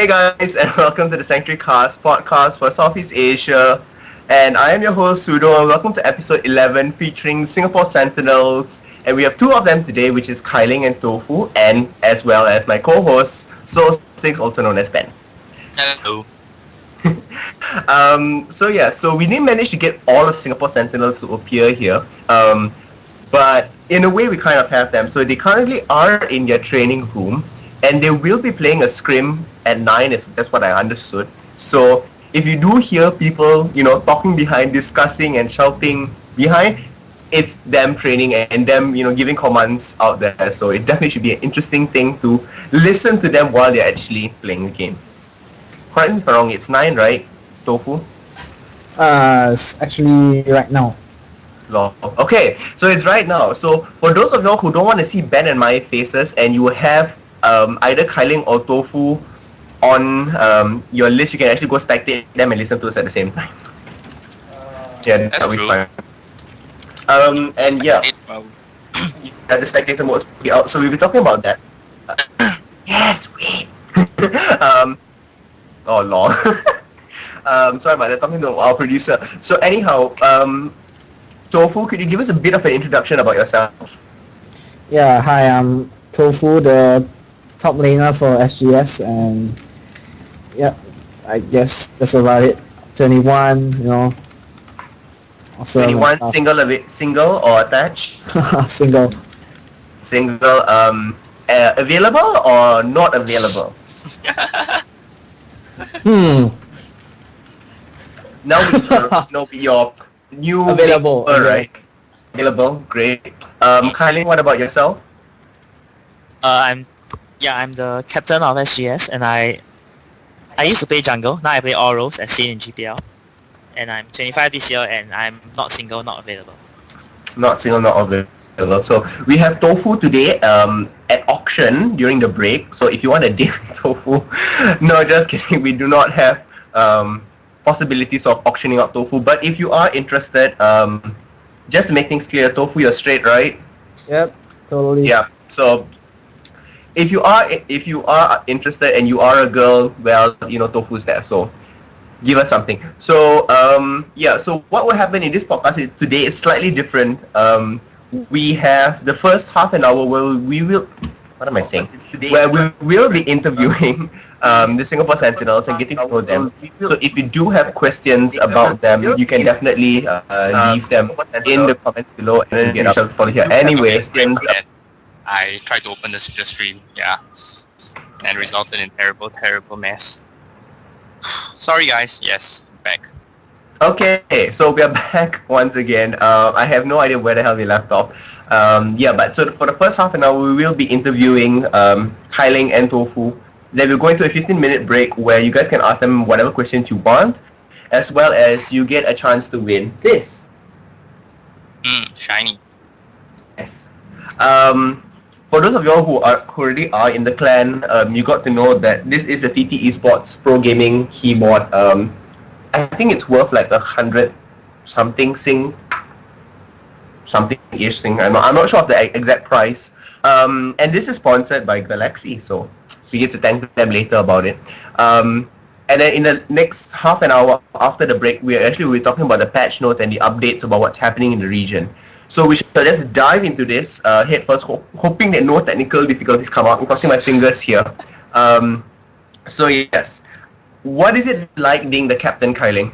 Hey guys, and welcome to the Sanctuary Cast podcast for Southeast Asia. And I am your host Sudo, and welcome to episode 11 featuring Singapore Sentinels. And we have two of them today, which is Ling and Tofu, and as well as my co-host, Soul6, also known as Ben. Hello. So we didn't manage to get all of Singapore Sentinels to appear here. But in a way we kind of have them. So they currently are in their training room, and they will be playing a scrim at 9, that's what I understood. So if you do hear people, talking behind, discussing and shouting behind, it's them training and them, giving commands out there. So it definitely should be an interesting thing to listen to them while they're actually playing the game. Correct me if I'm wrong, it's 9, right, Tofu? It's actually right now. Okay, so it's right now. So for those of y'all who don't want to see Ben and my faces, and you have either Ling or Tofu on your list, you can actually go spectate them and listen to us at the same time. That's true. Fine. And yeah, the spectator mode will be out. So we'll be talking about that. Yes, wait. Oh, long. Sorry about that. Talking to our producer. So anyhow, Tofu, could you give us a bit of an introduction about yourself? Yeah, hi, I'm Tofu, the top laner for SGS, and yeah, I guess that's about it. 21, awesome. 21, single or attached? Single. Single, available or not available? Now with your new Available, paper, right? Available, great. Kylie, what about yourself? I'm the captain of SGS, and I used to play jungle. Now I play all roles as seen in GPL, and I'm 25 this year, and I'm not single, not available. Not single, not available. So we have Tofu today at auction during the break. So if you want a date with Tofu, no, just kidding. We do not have possibilities of auctioning out Tofu. But if you are interested, just to make things clear, Tofu, you're straight, right? Yep, totally. Yeah. So if you are interested and you are a girl, well, Tofu's there. So give us something. So so what will happen in this podcast today is slightly different. We have the first half an hour where we will be interviewing the Singapore Sentinels and getting to know them. So if you do have questions about them, you can definitely leave them in the comments below, and then we shall follow here. Anyway, I tried to open the stream, and resulted in terrible mess. Sorry guys, yes, back. Okay, so we are back once again. I have no idea where the hell we left off. But so for the first half an hour, we will be interviewing Ling and Tofu. Then we'll go into a 15-minute break where you guys can ask them whatever questions you want, as well as you get a chance to win this. Shiny. Yes. For those of y'all who already are in the clan, you got to know that this is a TT Esports Pro Gaming keyboard. I think it's worth like 100 something sing, something-ish sing. I'm not sure of the exact price. And this is sponsored by Galaxy, so we get to thank them later about it. And then in the next half an hour after the break, we're talking about the patch notes and the updates about what's happening in the region. So we should just dive into this head first, hoping that no technical difficulties come out. I'm crossing my fingers here. So yes, what is it like being the captain, Ling?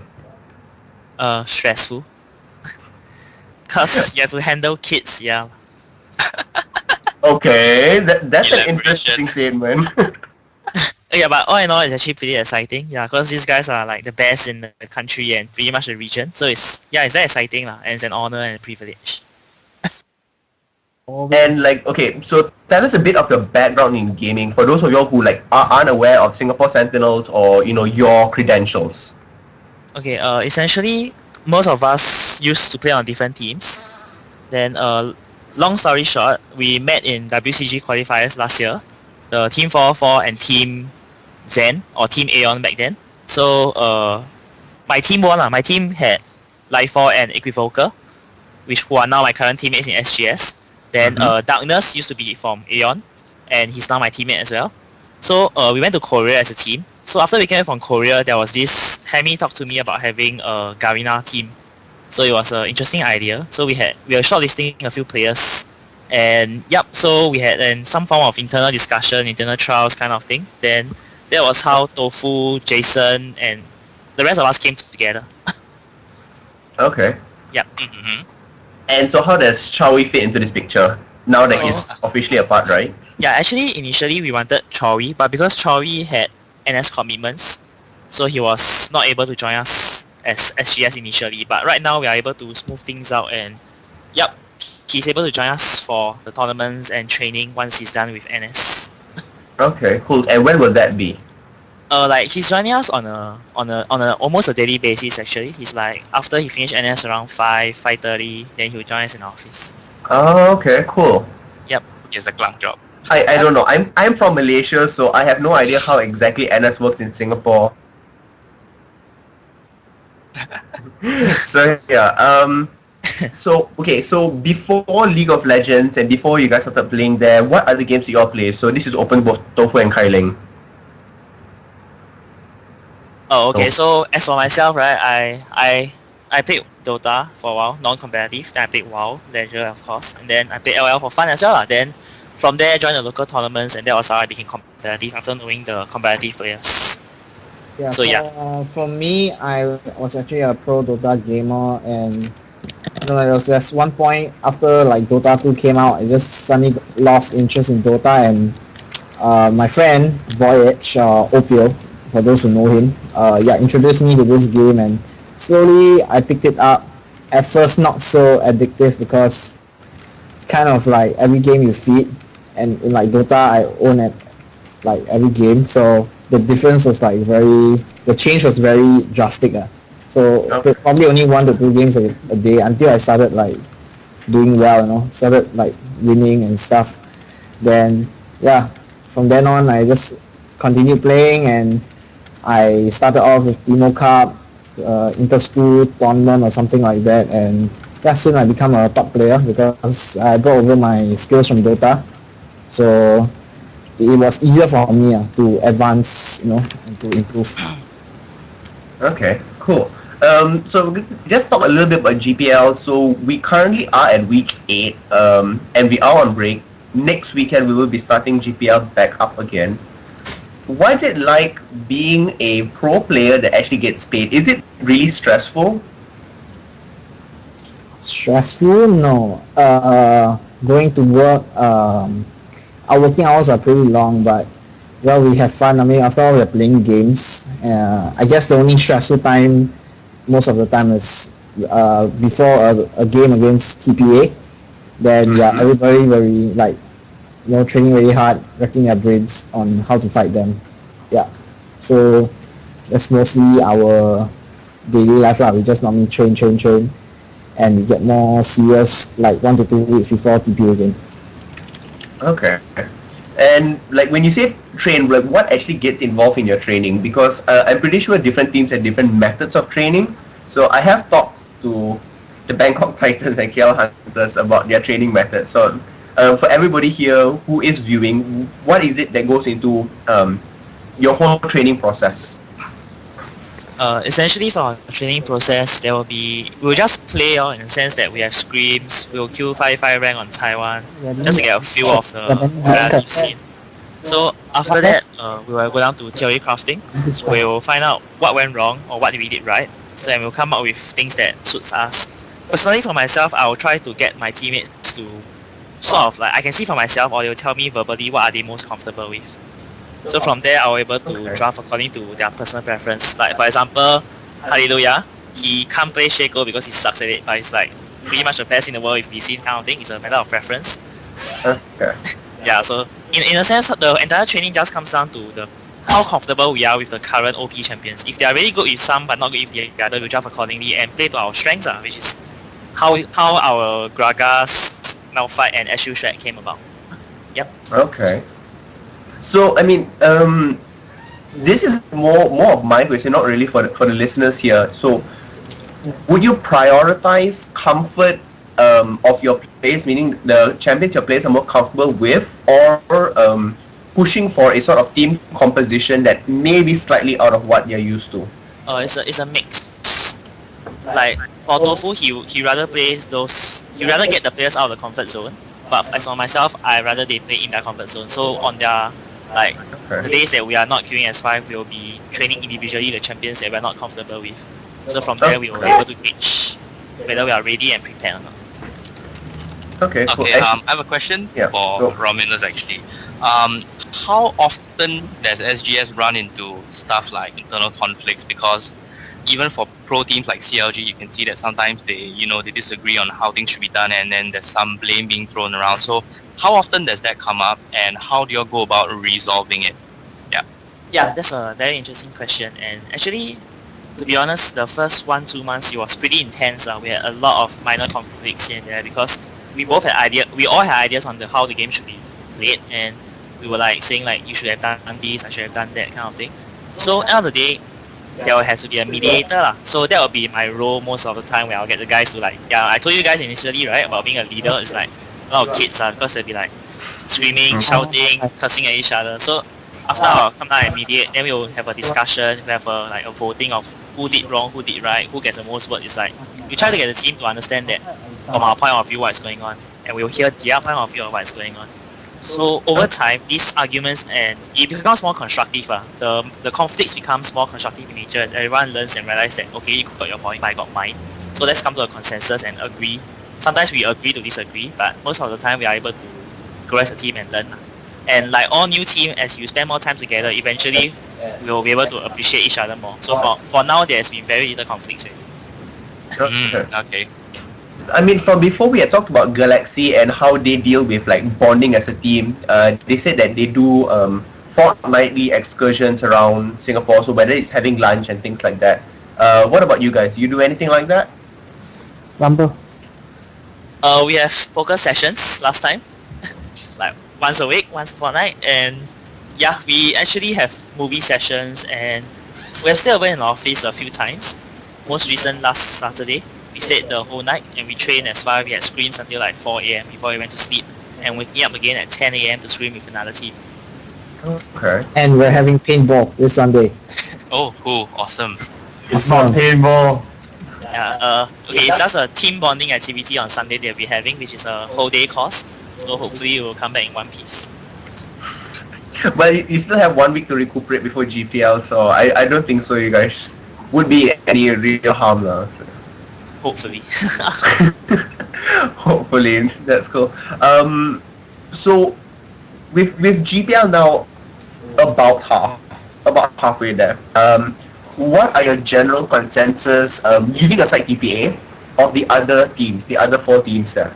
Stressful. Cause you have to handle kids, yeah. Okay, that's an interesting statement. Yeah, but all in all, it's actually pretty exciting. Yeah, because these guys are like the best in the country and pretty much the region. So it's very exciting, and it's an honor and a privilege. And so tell us a bit of your background in gaming for those of y'all who are unaware of Singapore Sentinels or your credentials. Okay, essentially most of us used to play on different teams. Then long story short, we met in WCG qualifiers last year, the Team 404 and Team Zen or Team Aeon back then. So my team won. My team had Life4 and Equivoker, who are now my current teammates in SGS. Then Darkness used to be from Aeon, and he's now my teammate as well. So we went to Korea as a team. So after we came back from Korea, there was this Hammy talked to me about having a Garena team. So it was an interesting idea. So we were shortlisting a few players, and yep. So we had some form of internal discussion, internal trials kind of thing. Then that was how Tofu, Jason, and the rest of us came together. Okay. Yep. And so how does Chowie fit into this picture? Now that So- he's officially apart, right? Yeah, actually, initially we wanted Chowie, but because Chowie had NS commitments, so he was not able to join us as SGS initially. But right now we are able to smooth things out, and yep, he's able to join us for the tournaments and training once he's done with NS. Okay, cool. And when will that be? Like he's joining us on a almost a daily basis actually. He's like after he finished NS around 5:30, then he'll join us in the office. Oh, okay, cool. It's a clown job. I don't know. I'm from Malaysia, so I have no idea how exactly NS works in Singapore. So yeah, so okay, so before League of Legends and before you guys started playing there, what other games do you all play? So this is open both Tofu and Kai Ling. Oh, okay. So as for myself, right, I played Dota for a while, non-competitive. Then I played WoW, Leisure of course, and then I played LOL for fun as well. Then from there, I joined the local tournaments, and that was how I became competitive after knowing the competitive players. Yeah. So, yeah. For me, I was actually a pro Dota gamer, and there was just one point after like Dota 2 came out, I just suddenly lost interest in Dota, and my friend Voyage Opio, for those who know him, introduced me to this game, and slowly I picked it up. At first, not so addictive because kind of like every game you feed, and in like Dota, I own it like every game, so the difference was like the change was very drastic. So Okay. probably only 1 to 2 games a day until I started like doing well, started like winning and stuff. Then yeah, from then on I just continued playing, and I started off with Demo Cup, inter-school tournament or something like that, and soon I become a top player because I brought over my skills from Dota. So it was easier for me to advance, and to improve. Okay, cool. So just talk a little bit about GPL. So we currently are at week 8, and we are on break. Next weekend we will be starting GPL back up again. What's it like being a pro player that actually gets paid? Is it really stressful? Stressful? No. Going to work, our working hours are pretty long, but we have fun. I mean, after all, we're playing games. I guess the only stressful time most of the time is before a game against TPA. Then everybody very like training very hard, wrecking their brains on how to fight them. Yeah. So that's mostly our daily life lah. We just normally train, and we get more serious like 1 to 2 weeks before TPA game. Okay. And like when you say train, like what actually gets involved in your training? Because I'm pretty sure different teams have different methods of training. So I have talked to the Bangkok Titans and KL Hunters about their training methods. So for everybody here who is viewing, what is it that goes into your whole training process? Essentially for our training process, we'll just play in the sense that we have scrims, we'll kill 5 rank on Taiwan, just to get a feel of the competitive scene. So after that, we will go down to theory crafting. We'll find out what went wrong or what we did right. So then we'll come up with things that suits us. Personally for myself, I will try to get my teammates to sort of like, I can see for myself or they'll tell me verbally what are they most comfortable with. So from there, I was able to draft according to their personal preference. Like for example, Hallelujah, he can't play Shaco because he sucks at it, but he's like pretty much the best in the world with DC kind of thing. It's a matter of preference. Okay. Yeah, so in a sense, the entire training just comes down to how comfortable we are with the current OP champions. If they are really good with some but not good with the other, we'll draft accordingly and play to our strengths, which is how our Gragas, Malphite and SU Shrek came about. Yep. Okay. So I mean, this is more of my question, not really for the listeners here. So, would you prioritize comfort of your players, meaning the champions your players are more comfortable with, or pushing for a sort of team composition that may be slightly out of what you're used to? It's a mix. Like for Tofu, he rather plays those. He rather get the players out of the comfort zone. But as for myself, I rather they play in their comfort zone. So on their like the days that we are not queuing as 5, we will be training individually the champions that we're not comfortable with. So from there, we will be able to gauge whether we are ready and prepared or not. Okay, cool. Okay, I have a question for Romulus actually. How often does SGS run into stuff like internal conflicts? Because even for pro teams like CLG, you can see that sometimes they disagree on how things should be done, and then there's some blame being thrown around. So how often does that come up, and how do you go about resolving it? Yeah, that's a very interesting question. And actually, to be honest, the first 1-2 months it was pretty intense. We had a lot of minor conflicts here and there because we all had ideas on how the game should be played, and we were like saying like you should have done this, I should have done that kind of thing. So end of the day, there will have to be a mediator lah. So that will be my role most of the time, where I'll get the guys to like, I told you guys initially, right, about being a leader. It's like a lot of kids because they'll be like screaming, shouting, cursing at each other. So after I'll come down and mediate, then we'll have a discussion, we have a voting of who did wrong, who did right, who gets the most votes. It's like we try to get the team to understand that from our point of view what's going on, and we'll hear their point of view of what's going on. So over time, these arguments and it becomes more constructive. The conflicts becomes more constructive in nature as everyone learns and realizes that okay, you got your point, I got mine. So let's come to a consensus and agree. Sometimes we agree to disagree, but most of the time we are able to grow as a team and learn. And like all new team, as you spend more time together, eventually we will be able to appreciate each other more. So for now, there has been very little conflicts. Okay. I mean, from before we had talked about Galaxy and how they deal with like bonding as a team. They said that they do fortnightly excursions around Singapore, so whether it's having lunch and things like that. What about you guys? Do you do anything like that? Rumble. We have poker sessions last time, like once a week, once a fortnight, and yeah, we actually have movie sessions, and we have stayed over in the office a few times. Most recent last Saturday, we stayed the whole night and we trained as far. We had scrims until like 4 a.m. before we went to sleep, and waking up again at 10 a.m. to scrim with another team. Okay. And we're having paintball this Sunday. Oh, cool, awesome. It's not paintball. Yeah. Okay, it's just a team bonding activity on Sunday that we're having, which is a whole day course. So hopefully it will come back in one piece. Well, you still have 1 week to recuperate before GPL, so I don't think so. You guys would be any real harm now. So. Hopefully. Hopefully, that's cool. So with GPL now about halfway there. What are your general consensus, leaving aside TPA, of the other teams, the other 4 teams there?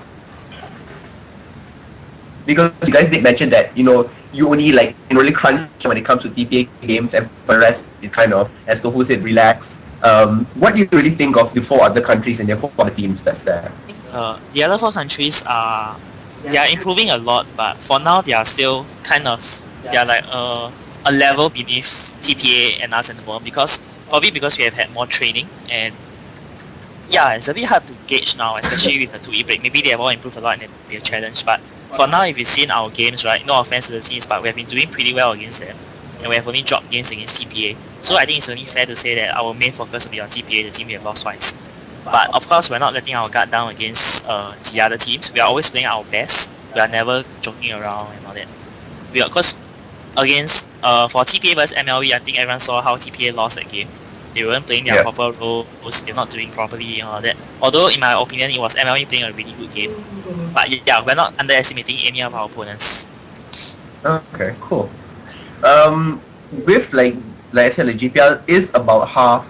Because you guys did mention that you only really crunch when it comes to TPA games, and for the rest it kind of, as Tofu said, relax. What do you really think of the 4 other countries and their 4 other teams that's there? The other 4 countries they are improving a lot, but for now they are still they are like a level beneath TPA and us and the world, because we have had more training, and yeah, it's a bit hard to gauge now, especially with the 2E break. Maybe they have all improved a lot and it'll be a challenge, but for now, if you've seen our games, right, no offense to the teams, but we have been doing pretty well against them, and we have only dropped games against TPA. So I think it's only fair to say that our main focus will be on TPA, the team we have lost twice. But of course, we're not letting our guard down against the other teams. We are always playing our best. We are never joking around and all that. We are, of course, against for TPA versus MLE, I think everyone saw how TPA lost that game. They weren't playing their proper roles. They're not doing properly and all that. Although, in my opinion, it was MLE playing a really good game. But yeah, we're not underestimating any of our opponents. Okay, cool. With like I said, the GPL is about half.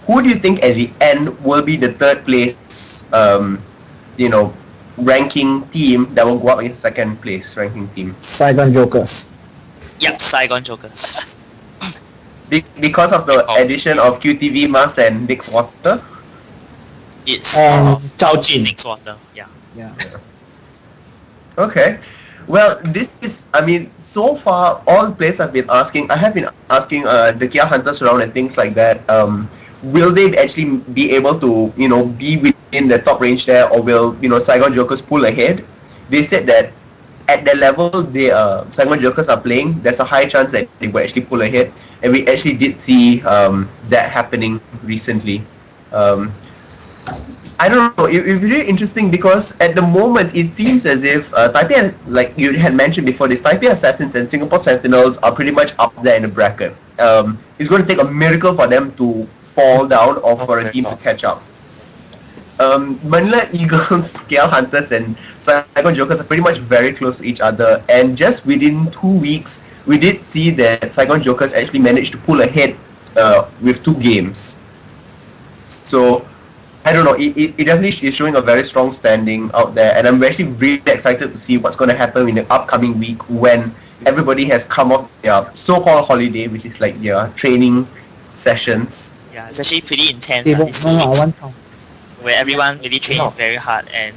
Who do you think at the end will be the 3rd place, ranking team that will go up against 2nd place ranking team? Saigon Jokers. Yep, Saigon Jokers. Because of the addition of QTV Mas and Nix Water? It's Chao Jin Nix Water. Yeah. Okay. Well, this is, so far, all players have been asking, I have been asking the Kia Hunters around and things like that, will they actually be able to, be within the top range there, or will, Saigon Jokers pull ahead? They said that at the level the Saigon Jokers are playing, there's a high chance that they will actually pull ahead, and we actually did see that happening recently. I don't know. It's really interesting because at the moment it seems as if Taipei, like you had mentioned before, this Taipei Assassins and Singapore Sentinels are pretty much up there in the bracket. It's going to take a miracle for them to fall down or for a team to catch up. Manila Eagles, KL Hunters, and Saigon Jokers are pretty much very close to each other. And just within 2 weeks, we did see that Saigon Jokers actually managed to pull ahead with 2 games. So I don't know. It definitely is showing a very strong standing out there, and I'm actually really excited to see what's going to happen in the upcoming week when everybody has come off their so-called holiday, which is like their training sessions. Yeah, it's actually pretty intense. These 2 weeks, where everyone really trains very hard, and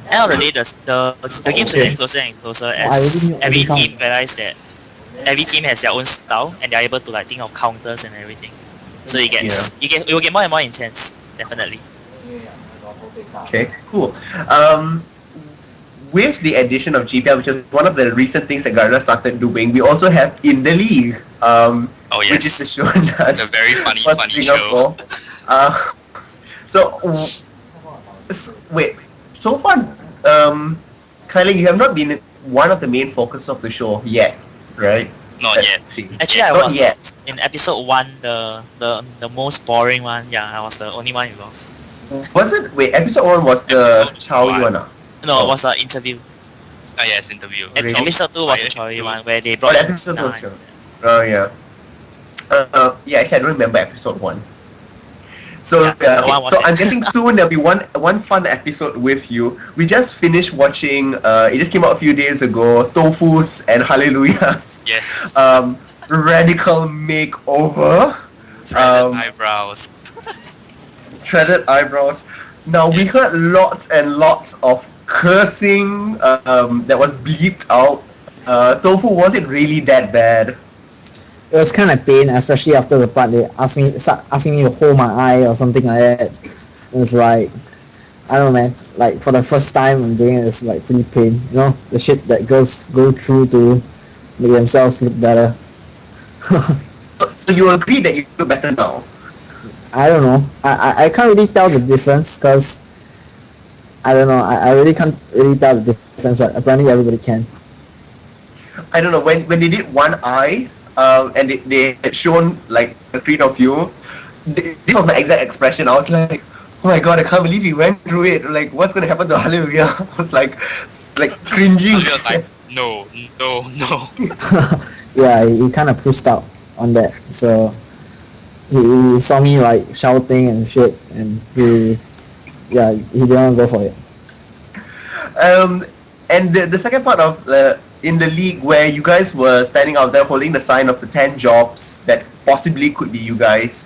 end of the day, the games are getting closer and closer as every team realize that every team has their own style, and they're able to like think of counters and everything. So it will get more and more intense, definitely. Okay, cool. With the addition of GPL, which is one of the recent things that Garda started doing, we also have In the League, which is the show it's a very funny Singapore. show. Wait, so far, Kylie, you have not been one of the main focus of the show yet, right? Not yet. Actually, I was in episode 1, the most boring one. Yeah, I was the only one involved. Was it? Wait, episode 1 was the Chowie one? No, it was an interview. Yes, interview. Episode 2 was the Chowie one where they brought episode 2 was show. Oh yeah. Yeah, actually I don't remember episode 1. So so I'm guessing soon there'll be one fun episode with you. We just finished watching. It just came out a few days ago. Tofu's and Hallelujah's. Yes. Radical makeover. Eyebrows. Threaded eyebrows. Now we heard lots and lots of cursing that was bleeped out. Tofu, was it really that bad? It was kind of pain, especially after the part they start asking me to hold my eye or something like that. It was like, I don't know, man. Like for the first time I'm doing it, it's like pretty pain. You know, the shit that girls go through to make themselves look better. So you agree that you look better now? I don't know. I can't really tell the difference because I don't know. I really can't really tell the difference, but apparently everybody can. I don't know, when they did one eye, and they had shown like a screen of you, this was my exact expression. I was like, oh my god, I can't believe he went through it. Like, what's gonna happen to Hallelujah? I was like cringing. I was like, no. Yeah, he kind of pushed out on that. So he saw me like shouting and shit, and he didn't want to go for it. And the second part of in the league where you guys were standing out there holding the sign of the 10 jobs that possibly could be you guys,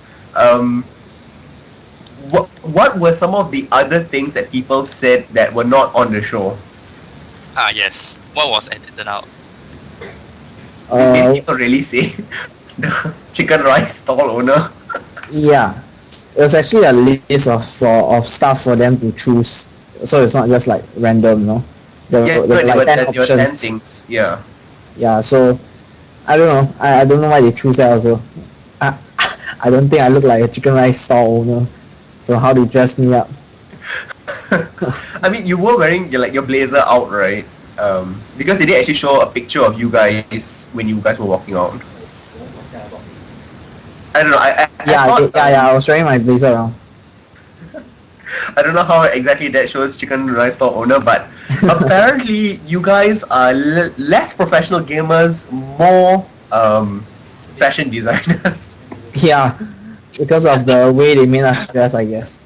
what were some of the other things that people said that were not on the show? Yes. What was edited out? Did people really say the chicken rice stall owner? Yeah, it was actually a list of stuff for them to choose, so it's not just like random, you know. There were like 10 options. 10 things. Yeah. Yeah, so I don't know. I don't know why they choose that also. I don't think I look like a chicken rice stall owner from how they dressed me up. I mean, you were wearing your blazer out, right? Because they did actually show a picture of you guys when you guys were walking out. I don't know. I was wearing my blazer around. I don't know how exactly that shows chicken rice stall owner, but apparently you guys are less professional gamers, more fashion designers. Yeah, because of the way they made us dress, I guess.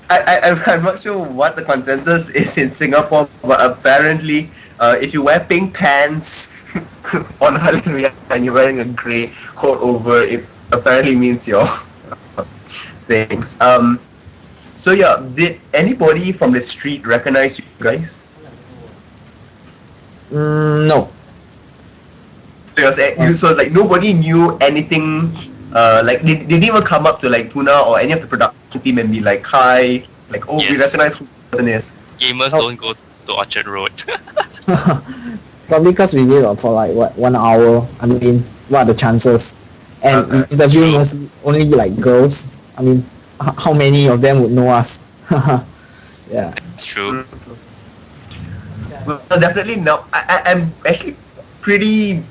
I'm not sure what the consensus is in Singapore, but apparently if you wear pink pants on Halloween and you're wearing a grey coat over, it apparently means you're things. So yeah, did anybody from the street recognize you guys? No. So like nobody knew anything. Like they didn't even come up to like Tuna or any of the production team and be like, "Hi," like, "Oh, we recognize who the person is." Gamers don't go to Orchard Road. Probably because we did for like what 1 hour. I mean, what are the chances? And we interview mostly only like girls. I mean, how many of them would know us? Yeah. It's true. Well, definitely no. I'm actually pretty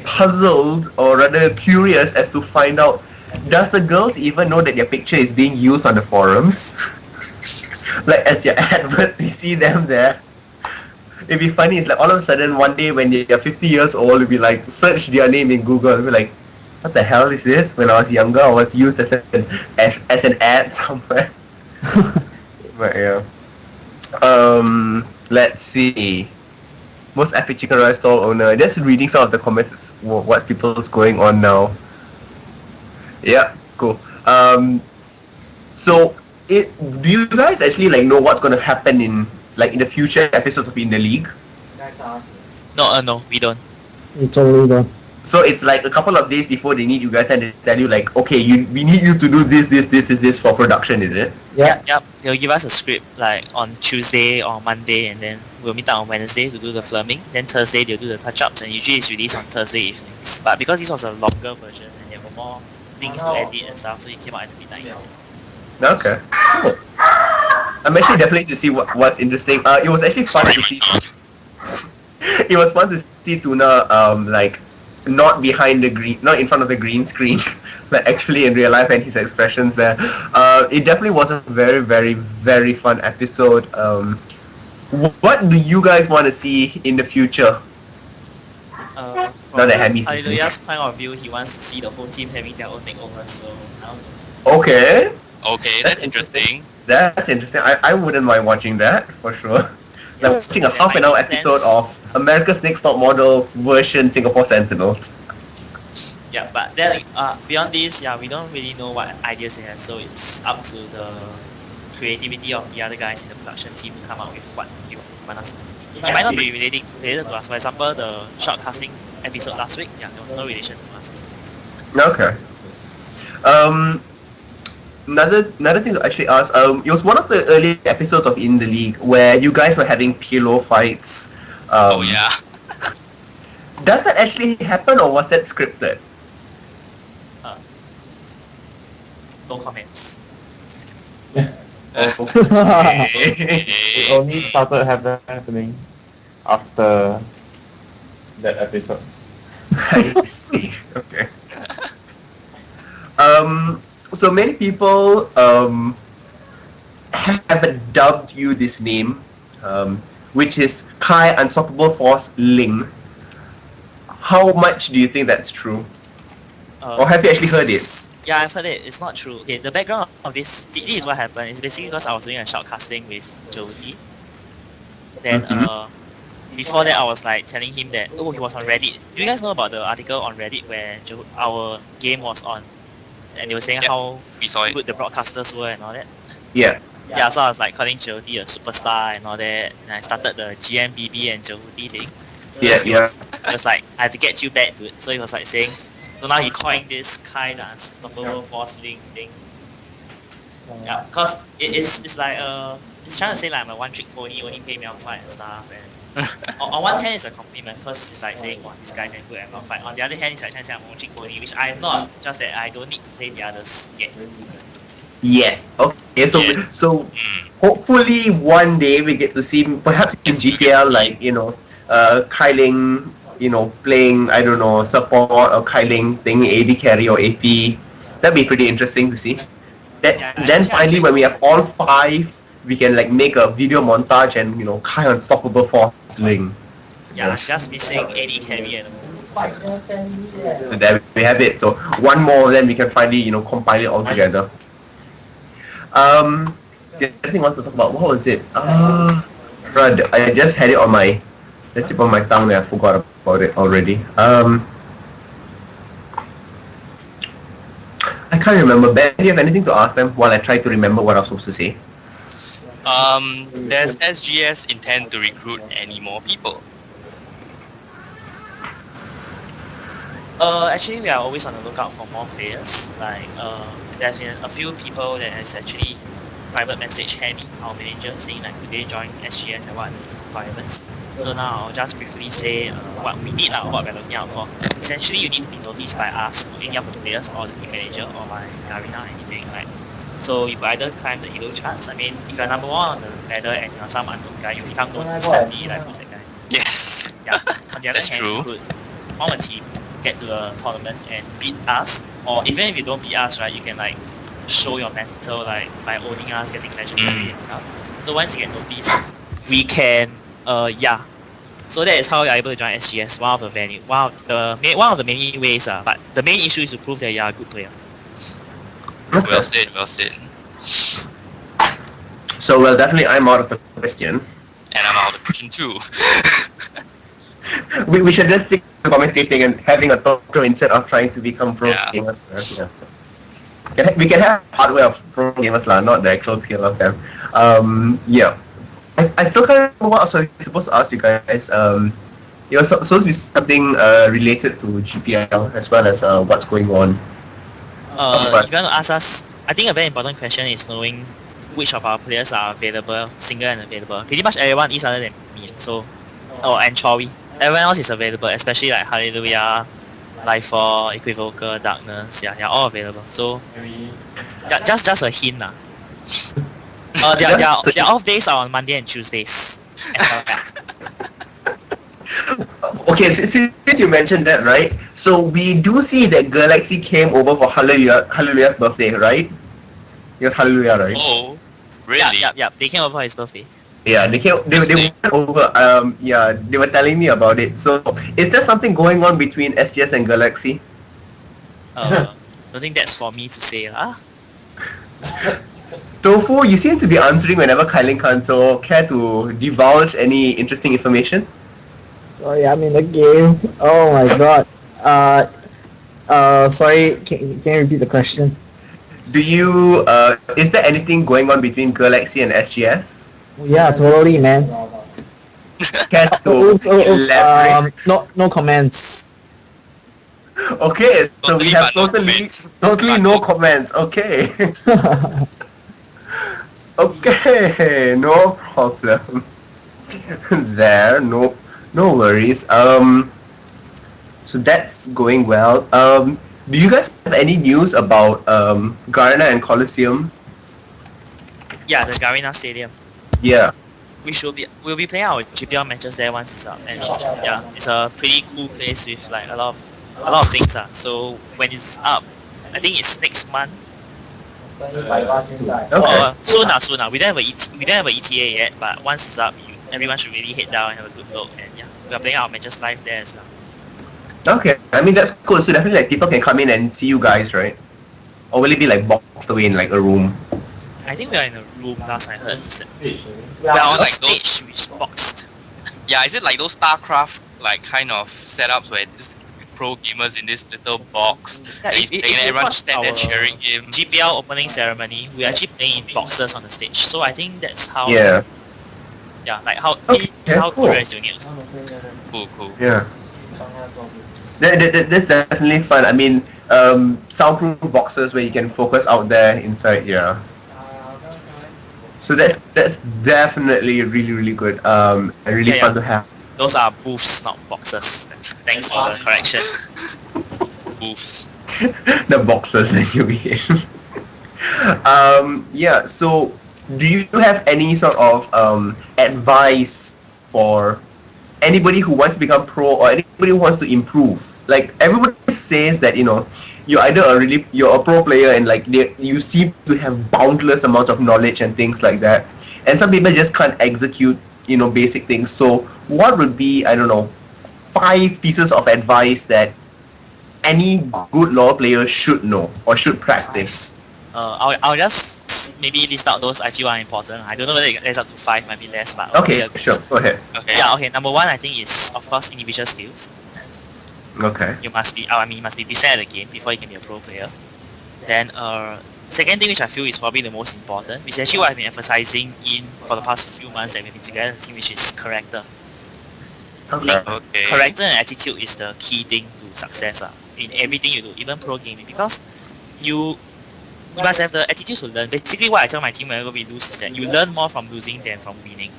puzzled, or rather curious, as to find out, does the girls even know that their picture is being used on the forums? Like, as your advert, we see them there. It'd be funny, it's like all of a sudden one day when they're 50 years old, it'd be like, search their name in Google, it'd be like, what the hell is this? When I was younger, I was used as an ad somewhere. But yeah. Let's see. Most epic chicken rice stall owner. Just reading some of the comments, what people's going on now. Yeah, cool. So do you guys actually like know what's gonna happen in the future episodes of In the League? No, we don't. We totally don't. So it's like a couple of days before they need you guys and they tell you like, okay, we need you to do this for production, is it? Yeah. Yep. They'll give us a script like on Tuesday or Monday, and then we'll meet up on Wednesday to do the filming. Then Thursday they'll do the touch-ups, and usually it's released on Thursday evenings. But because this was a longer version and there were more things to edit and stuff, so it came out at the midnight instead. Okay, cool. I'm actually definitely to see what's interesting. It was actually fun to see. It was fun to see Tuna like not behind the green, not in front of the green screen, but actually in real life, and his expressions there. It definitely was a very, very, very fun episode. What do you guys want to see in the future? From Hami's Hallelujah's point of view, he wants to see the whole team having their own takeover, so I don't know. Okay, that's interesting. That's interesting. I wouldn't mind watching that, for sure. Yeah, Like watching a half-an-hour episode of America's Next Top Model version Singapore Sentinels. Yeah, but then beyond this, we don't really know what ideas they have, so it's up to the creativity of the other guys in the production team to come up with what you want us to do. It might not be related to us. For example, the short casting episode last week, there was no relation to us. Okay. Another thing to actually ask, it was one of the early episodes of In the League where you guys were having pillow fights. Oh yeah. Does that actually happen, or was that scripted? No comments. It only started happening after that episode. I see. Okay. So many people have dubbed you this name, which is Kai Unstoppable Force Ling. How much do you think that's true? Or have you actually heard it? Yeah, I've heard it. It's not true. Okay, the background of this is what happened. It's basically because I was doing a shoutcasting with Jody. Then before that I was like telling him that he was on Reddit. Do you guys know about the article on Reddit where our game was on, and they were saying how good the broadcasters were and all that? Yeah. Yeah, so I was like calling Jody a superstar and all that, and I started the GMBB and Jody thing. He was like, I have to get you back, dude. So he was like saying, so now he coined this kind of unstoppable force Ling thing. Yeah, because it's like it's trying to say like I'm a one-trick pony, only play Malphite and stuff. And on one hand it's a compliment because it's like saying, this guy can good at Malphite. On the other hand, it's like trying to say I'm a one-trick pony, which I'm not. Just that I don't need to play the others yet. Yeah. Okay. So hopefully one day we get to see perhaps in GPL Kai Ling, playing support, or Kai Ling playing AD carry or AP. That'd be pretty interesting to see. Then finally when we have all 5, we can make a video montage and Kai Unstoppable Force Ling. Yeah, just missing AD carry and So there we have it. So one more, then we can finally compile it all together. The other thing I want to talk about, what was it? I just had it on my tip of my tongue and I forgot about it already. I can't remember. Ben, do you have anything to ask them while I try to remember what I was supposed to say? Does SGS intend to recruit any more people? Actually, we are always on the lookout for more players. Like, there's been a few people that has actually private message Hammy, our manager, saying like, could they join SGS and what. requirements. So now I'll just briefly say what we need or what we're looking out for. Essentially, you need to be noticed by us, any of the players, or the team manager, or by Garena, anything like. So you either climb the elo charts. I mean, if you're number one on the ladder and you're some unknown guy, you become known instantly. Like, who's that guy? Yes. Yeah. On the other That's hand, true. you could form a team, get to the tournament, and beat us. Or even if you don't beat us, right, you can like show your mettle like by owning us, getting legendary and stuff. So once you get noticed, we can So that is how you're able to join SGS. One of the many ways, but the main issue is to prove that you are a good player. Well said, well said. So, well, definitely I'm out of the question. And I'm out of the question too. We should just stick to commentating and having a talk instead of trying to become pro gamers. Yeah. We can have hardware of pro gamers, not the actual skill of them. Yeah. I still can't remember what I was supposed to ask you guys. It was supposed to be something related to GPL as well as what's going on. If you want to ask us, I think a very important question is knowing which of our players are available, single and available. Pretty much everyone is other than me. So, and Chowi. Everyone else is available, especially like Hallelujah, Life 4, Equivocal, Darkness. Yeah, they're all available. So, just a hint lah. Their off days are on Monday and Tuesdays. Okay, since you mentioned that, right? So we do see that Galaxy came over for Hallelujah's birthday, right? It was Hallelujah, right? Oh, really? Yeah. They came over for his birthday. Yeah, they went over. They were telling me about it. So, is there something going on between SGS and Galaxy? Don't think that's for me to say lah. Tofu, you seem to be answering whenever Ling can. So, care to divulge any interesting information? Sorry, I'm in the game. Oh my god. Sorry, can you repeat the question? Do you is there anything going on between Galaxy and SGS? Yeah, totally, man. Care to elaborate? No comments. Okay, so we have totally totally no comments. Okay. Okay, no problem. There, no worries. So that's going well. Do you guys have any news about Garena and Coliseum? Yeah, the Garena Stadium. Yeah. We'll be playing our GPL matches there once it's up, and it's a pretty cool place with like a lot of things. So when it's up, I think it's next month. Okay. Soon. We don't have a ETA yet, but once it's up, everyone should really head down and have a good look. And yeah, we are playing our matches live there as well. Okay. I mean that's cool. So definitely like people can come in and see you guys, right? Or will it be like boxed away in like a room? I think we are in a room last I heard. We are on a like stage which is boxed. Yeah, is it like those StarCraft like kind of setups where just pro gamers in this little box and everyone stand there cheering him? GPL opening ceremony, we're actually playing in boxes on the stage. So I think that's how like how Korea is doing it. Cool. Yeah. That's definitely fun. I mean, soundproof boxes where you can focus out there inside. Yeah. So that's definitely really good. And really fun to have. Those are booths, not boxes. Thanks for the correction. Booths. The boxes that you mean. Yeah. So, do you have any sort of advice for anybody who wants to become pro or anybody who wants to improve? Like everybody says that you're either you're a pro player and like you seem to have boundless amounts of knowledge and things like that, and some people just can't execute basic things. So what would be 5 pieces of advice that any good law player should know or should practice? I'll just maybe list out those I feel are important. I don't know whether it's up to 5, maybe less, but okay, sure, go ahead. Okay. Yeah, okay. Number 1, I think is of course individual skills. Okay. You must be decent at the game before you can be a pro player. Then second thing which I feel is probably the most important, which is actually what I've been emphasizing for the past few months that we've been together as a team, which is character. Okay. Character and attitude is the key thing to success in everything you do, even pro gaming, because you must have the attitude to learn. Basically what I tell my team whenever we lose is that you learn more from losing than from winning.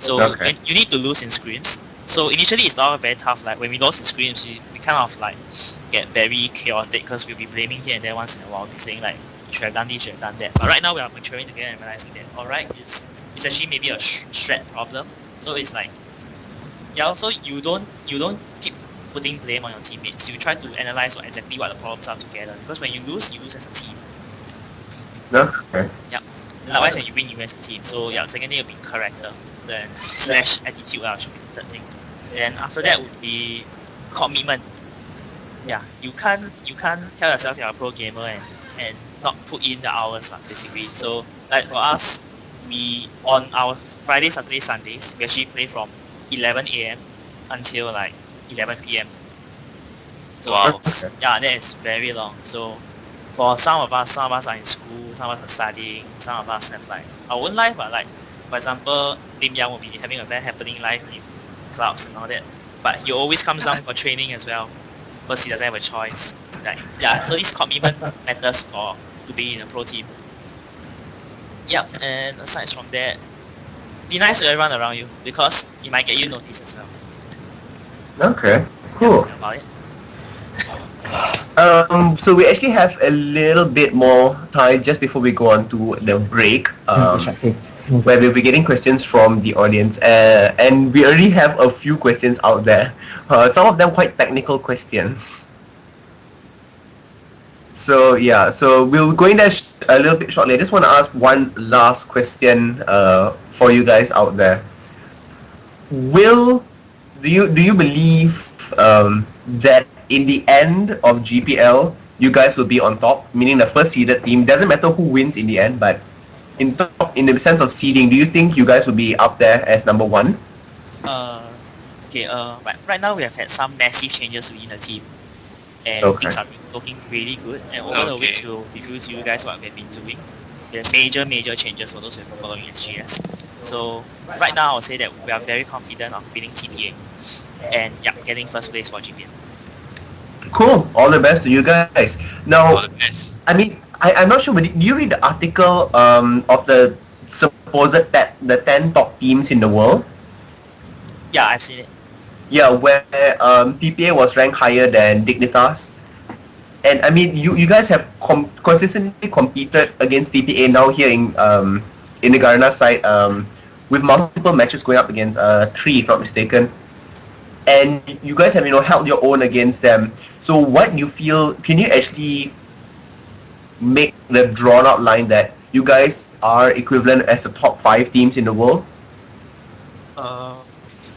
So you need to lose in scrims. So initially it's all very tough. Like when we lost in scrims, we kind of like get very chaotic because we'll be blaming here and there once in a while. We'll be saying like, you should have done this, you should have done that. But right now we are maturing together and realizing that alright, it's actually maybe a shred problem. So it's like, yeah. So you don't keep putting blame on your teammates. You try to analyze exactly what the problems are together. Because when you lose as a team. Okay. Yeah. Likewise, when you win as a team. So yeah, second thing will be character, then / attitude should be the third thing. Then after that would be commitment. Yeah, you can't tell yourself you're a pro gamer and not put in the hours basically. So like for us, we on our Friday, Saturday, Sundays, we actually play from 11 a.m. until like 11 p.m. So yeah, that is very long. So for some of us are in school, some of us are studying, some of us have like our own life, but like for example, Lim Yang will be having a very happening life in clubs and all that. But he always comes down for training as well, because he doesn't have a choice. Like yeah, so this commitment matters to be in a pro team. Yeah, and aside from that, be nice to everyone around you because it might get you noticed as well. Okay, cool. Yeah, about it. So we actually have a little bit more time just before we go on to the break, where we'll be getting questions from the audience, and we already have a few questions out there. Some of them quite technical questions. So yeah, so we'll go in there a little bit shortly. I just want to ask one last question for you guys out there. Do you believe that in the end of GPL, you guys will be on top, meaning the first seeded team? Doesn't matter who wins in the end, but in the sense of seeding, do you think you guys will be up there as number one? Right now we have had some massive changes within the team, and things are looking really good. And over the weeks, we'll review to you guys what we've been doing. There are major changes for those who have been following SGS. So right now, I would say that we are very confident of winning TPA and getting first place for GPL. Cool. All the best to you guys. Now, I mean, I'm not sure, but did you read the article of the supposed the 10 top teams in the world? Yeah, I've seen it. Yeah, where TPA was ranked higher than Dignitas. And I mean, you guys have consistently competed against TPA now here in the Garena side, with multiple matches going up against 3, if not mistaken. And you guys have held your own against them. So what do you feel? Can you actually make the drawn out line that you guys are equivalent as the top 5 teams in the world?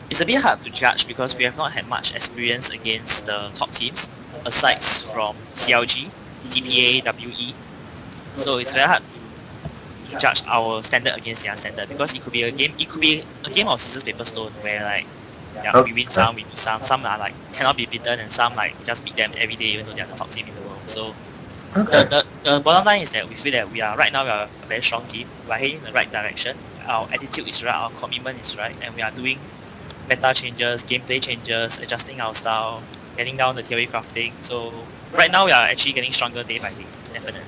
It's a bit hard to judge because we have not had much experience against the top teams, aside from CLG, TPA, WE. So it's very hard to judge our standard against their standard because it could be a game of scissors paper stone where like we win some, we lose some are like cannot be beaten, and some like just beat them every day even though they are the top team in the world. So the bottom line is that we feel that we are a very strong team. We are heading in the right direction. Our attitude is right, our commitment is right, and we are doing meta changes, gameplay changes, adjusting our style, getting down the theory crafting. So right now we are actually getting stronger day by day, definitely.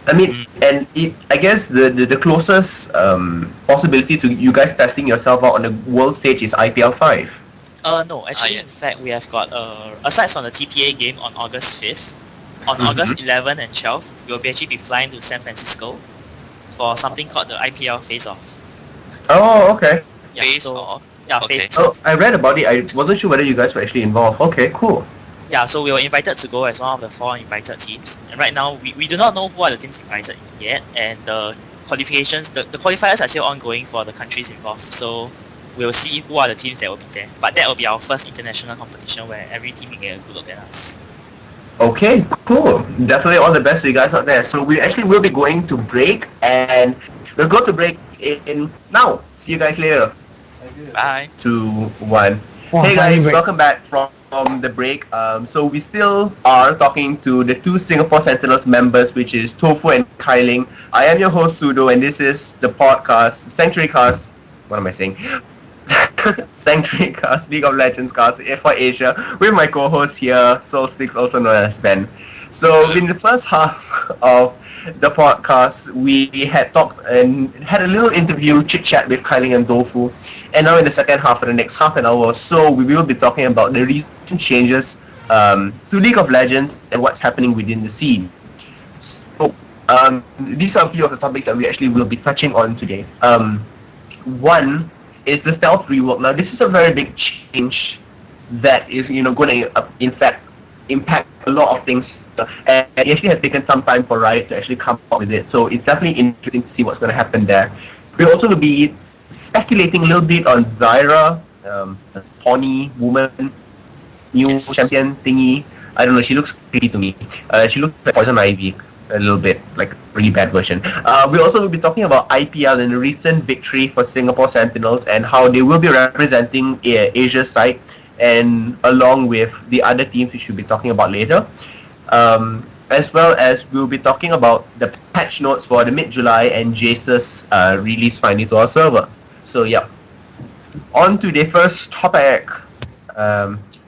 I mean, and I guess the closest possibility to you guys testing yourself out on the world stage is IPL5. No, actually, in fact, we have got aside from the TPA game on August 5th, on August 11 and 12, we will actually be flying to San Francisco for something called the IPL Face Off. Oh, okay. Yeah, Face Off. Yeah, okay. Face Off. I read about it. I wasn't sure whether you guys were actually involved. Okay, cool. Yeah, so we were invited to go as one of the 4 invited teams. And right now, we do not know who are the teams invited yet. And the qualifications, the qualifiers are still ongoing for the countries involved. So we'll see who are the teams that will be there. But that will be our first international competition where every team can get a good look at us. Okay, cool. Definitely all the best to you guys out there. So we actually will be going to break, and we'll go to break in now. See you guys later. Bye. 2, 1. Hey guys, welcome back from the break. So we still are talking to the 2 Singapore Sentinels members, which is Tofu and Kai Ling. I am your host Sudo, and this is the podcast, Sanctuary Cast. What am I saying? Sanctuary Cast, League of Legends Cast for Asia, with my co-host here, Solstice, also known as Ben. So in the first half of the podcast, we had talked and had a little interview, chit chat with Kai, Ling and Tofu. And now in the second half, for the next half an hour or so, we will be talking about the recent changes to League of Legends and what's happening within the scene. So these are a few of the topics that we actually will be touching on today. One is the stealth rework. Now, this is a very big change that is, going to, in fact, impact a lot of things. And it actually has taken some time for Riot to actually come up with it. So it's definitely interesting to see what's going to happen there. We also will be speculating a little bit on Zyra, the tawny woman, new champion thingy. I don't know, she looks pretty to me. She looks like Poison Ivy a little bit, like a really bad version. We also will be talking about IPL and the recent victory for Singapore Sentinels and how they will be representing Asia's side, and along with the other teams we should be talking about later. As well as we'll be talking about the patch notes for the mid-July and Jayce's release finally to our server. So yeah, on to the first topic.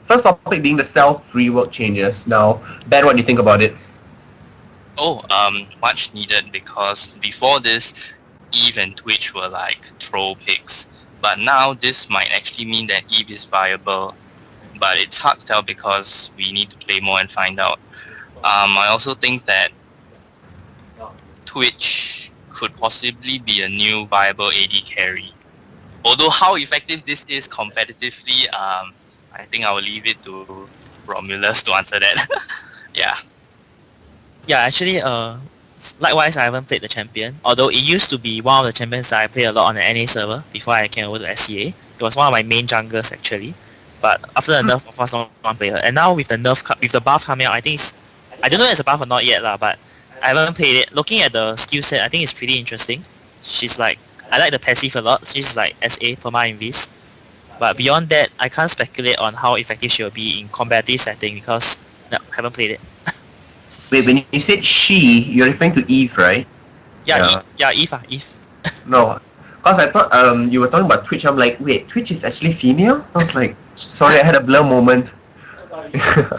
First topic being the stealth rework changes. Now, Ben, what do you think about it? Much needed, because before this, Eve and Twitch were like troll picks. But now this might actually mean that Eve is viable. But it's hard to tell because we need to play more and find out. I also think that Twitch could possibly be a new viable AD carry. Although how effective this is competitively, I think I will leave it to Romulus to answer that. Yeah. Yeah, actually, likewise, I haven't played the champion. Although it used to be one of the champions that I play a lot on the NA server before I came over to SCA. It was one of my main junglers actually. But after the nerf, of course, no one play her. And now with the with the buff coming out, I think I don't know if it's a buff or not yet lah. But I haven't played it. Looking at the skill set, I think it's pretty interesting. She's like, I like the passive a lot. She's like SA perma invis. But beyond that, I can't speculate on how effective she will be in competitive setting because no, haven't played it. Wait, when you said she, you're referring to Eve, right? Yeah. Eve. No, because I thought you were talking about Twitch. I'm like, wait, Twitch is actually female? I was like, sorry, I had a blur moment.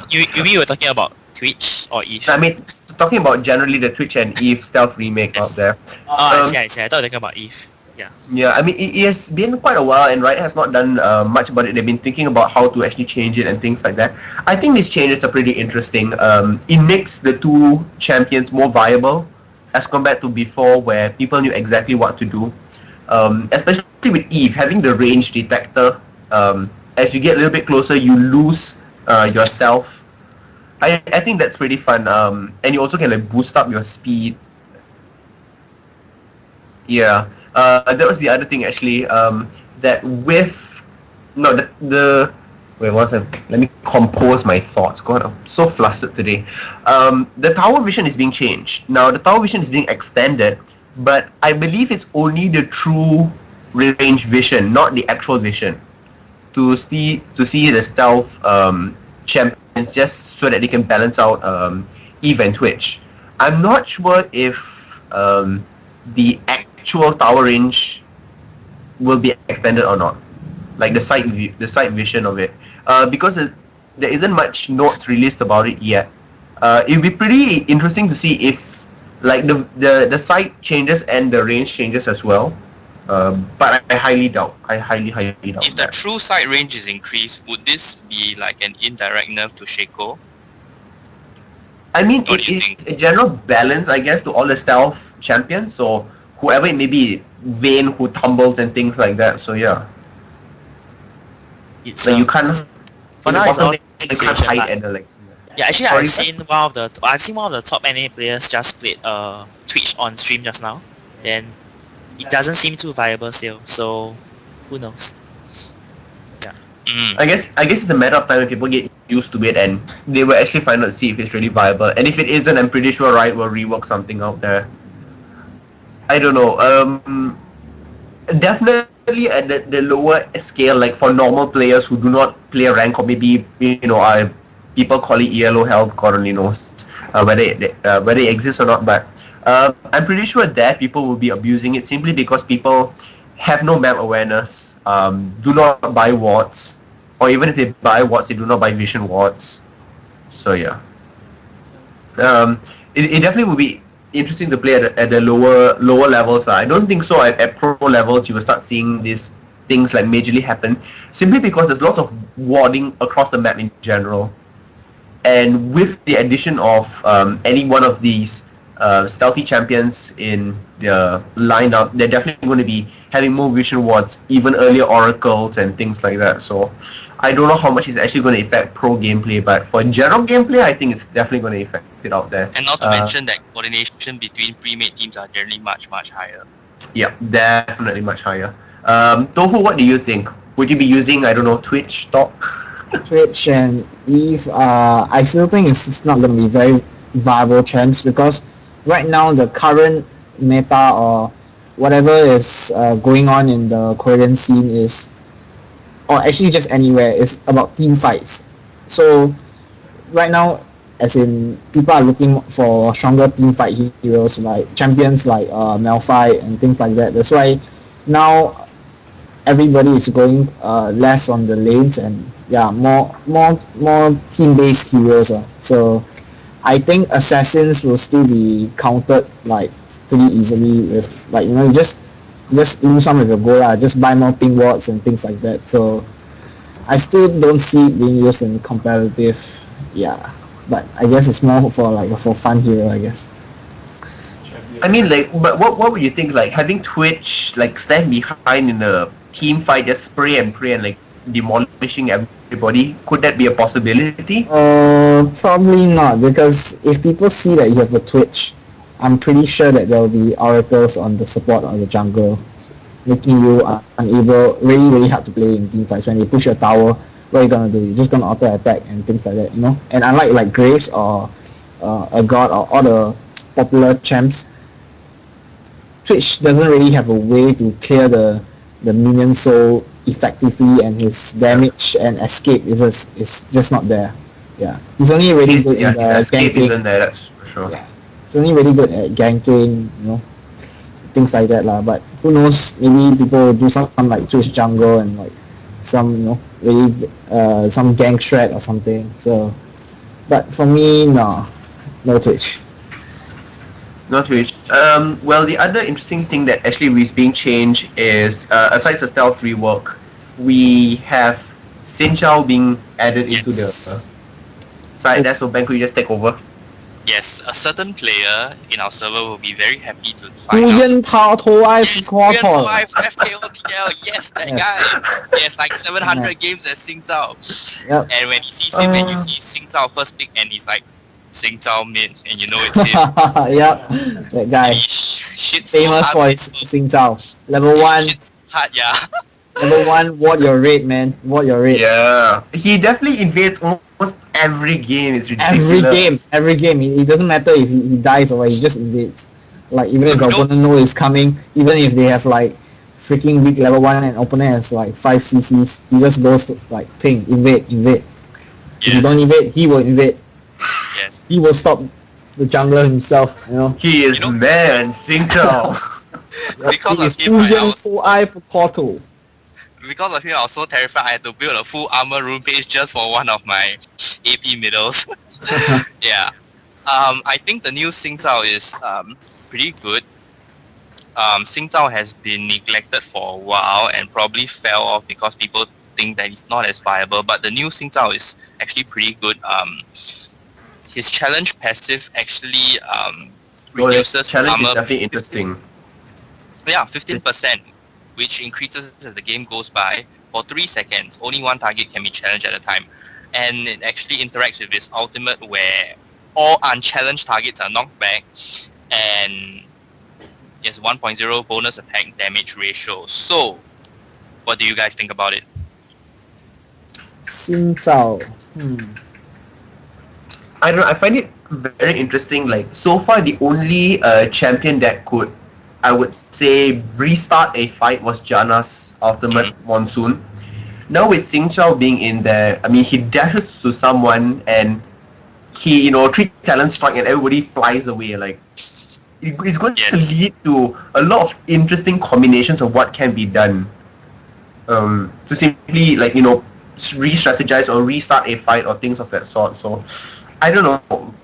you were talking about Twitch or Eve? I mean, talking about generally the Twitch and Eve stealth remake out there. I see. I thought you were talking about Eve. Yeah, I mean, it has been quite a while, and Riot has not done much about it. They've been thinking about how to actually change it and things like that. I think these changes are pretty interesting. It makes the two champions more viable as compared to before, where people knew exactly what to do. Especially with Eve, having the range detector. As you get a little bit closer, you lose yourself. I think that's pretty fun. And you also can like boost up your speed. Yeah. That was the other thing actually. That with wait, one second. Let me compose my thoughts. God, I'm so flustered today. The tower vision is being changed. Now the tower vision is being extended, but I believe it's only the true range vision, not the actual vision, to see the stealth champions, just so that they can balance out Eve and Twitch. I'm not sure if the actual tower range will be extended or not, like the sight vision of it, because there isn't much notes released about it yet. It'll be pretty interesting to see if like the sight changes and the range changes as well. But I highly doubt. I highly doubt. If the true sight range is increased, would this be like an indirect nerf to Shaco? I mean, it is a general balance, I guess, to all the stealth champions. So whoever it may be, Vayne who tumbles and things like that. So yeah, It's so you can't. for now it's all you can't hide and like. Yeah, actually Sorry, I've seen one of the top NA players just played Twitch on stream just now. Then it doesn't seem too viable still. So who knows? I guess it's a matter of time when people get used to it and they will actually find out to see if it's really viable. And if it isn't, I'm pretty sure Riot will rework something out there. I don't know. Definitely at the lower scale, like for normal players who do not play a rank, or maybe people call it ELO health. God only knows whether it exists or not. But I'm pretty sure that people will be abusing it simply because people have no map awareness. Do not buy wards, or even if they buy wards, they do not buy vision wards. So yeah. it definitely would be interesting to play at the lower levels. I don't think so at pro levels you will start seeing these things like majorly happen, simply because there's lots of warding across the map in general. And with the addition of any one of these stealthy champions in the lineup, they're definitely going to be having more vision wards, even earlier oracles and things like that. So I don't know how much it's actually going to affect pro gameplay, but for general gameplay, I think it's definitely going to affect it out there. And not to mention that coordination between pre-made teams are generally much higher. Yeah, definitely much higher. Tofu, what do you think? Would you be using, I don't know, Twitch, Talk? Twitch and Eve, I still think it's not going to be very viable champs, because right now the current meta or whatever is going on in the Korean scene is, or actually just anywhere, is about team fights. So right now, as in, people are looking for stronger team fight heroes, like champions like Malphite and things like that. That's why now everybody is going less on the lanes and more team-based heroes. So I think assassins will still be countered like pretty easily with, like, just lose some of your gold, just buy more ping wards and things like that. So I still don't see it being used in competitive, but I guess it's more for fun hero, I guess. I mean, but what would you think, like, having Twitch like stand behind in the team fight, just spray and pray and like demolishing everybody? Could that be a possibility? Probably not, because if people see that you have a Twitch, I'm pretty sure that there will be oracles on the support or the jungle, making you unable, really hard to play in team fights. When you push your tower, what are you gonna do? You're just gonna auto attack and things like that, And unlike like Graves or a god or all the popular champs, Twitch doesn't really have a way to clear the minion so effectively, and his damage and escape is just not there. Yeah, he's only really good in the escape ganking. Isn't there, that's for sure. Yeah, he's only really good at ganking, things like that, But who knows? Maybe people will do something like Twitch jungle and like some really some gank shred or something. So, but for me, no Twitch. Not Twitch. Well, the other interesting thing that actually is being changed is, aside the stealth rework, we have Xin Chao being added into the side there. So Ben, could you just take over? Yes, a certain player in our server will be very happy to find out. FKOTL, yes, that guy. He has like 700 games at Xing Zhao. Yep. And when he sees him and you see Xing Zhao first pick and he's like, Xing Zhao mid, and you know it's him. Yep, that guy. Famous for his Xing Zhao. Level 1. Hard, yeah. Level 1, ward your raid, man. Ward your raid. Yeah. He definitely invades almost every game. It's ridiculous. Every game. It doesn't matter if he dies or what, he just invades. Like, even if the opponent knows he's coming, even if they have like freaking weak level 1 and opponent has like 5 CCs, he just goes to like ping, invade. Yes. If you don't invade, he will invade. Yes. He will stop the jungler himself, He is man, Xing Zhao. Because he of is him, right, full eye for Portal. Because of him, I was so terrified I had to build a full armor rune page just for one of my AP middles. Yeah. I think the new Xing Zhao is pretty good. Xing Zhao has been neglected for a while and probably fell off because people think that it's not as viable, but the new Xing Zhao is actually pretty good. His challenge passive actually reduces challenge armor. is definitely interesting. Yeah, 15%, which increases as the game goes by. For 3 seconds, only one target can be challenged at a time. And it actually interacts with his ultimate where all unchallenged targets are knocked back, and yes, 1.0 bonus attack damage ratio. So, what do you guys think about it? Xing Zhao. I don't know, I find it very interesting. Like, so far the only champion that could, I would say, restart a fight was Janna's ultimate Monsoon. Now with Xing Zhao being in there, I mean, he dashes to someone and he, 3 talent strike and everybody flies away. Like, it's going to lead to a lot of interesting combinations of what can be done. To simply, like, re-strategize or restart a fight or things of that sort. So, I don't know.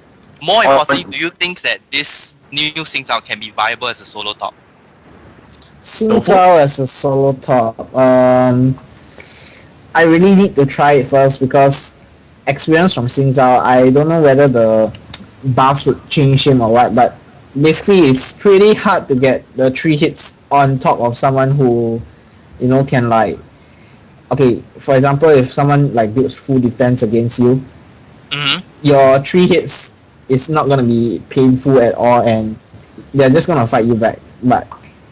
More importantly, do you think that this new Sing Zhao can be viable as a solo top? Sing Zhao as a solo top. I really need to try it first because experience from Sing Zhao, I don't know whether the buffs would change him or what, but basically it's pretty hard to get the 3 hits on top of someone who, can like, okay, for example, if someone like builds full defense against you, your 3 hits is not gonna be painful at all, and they're just gonna fight you back. But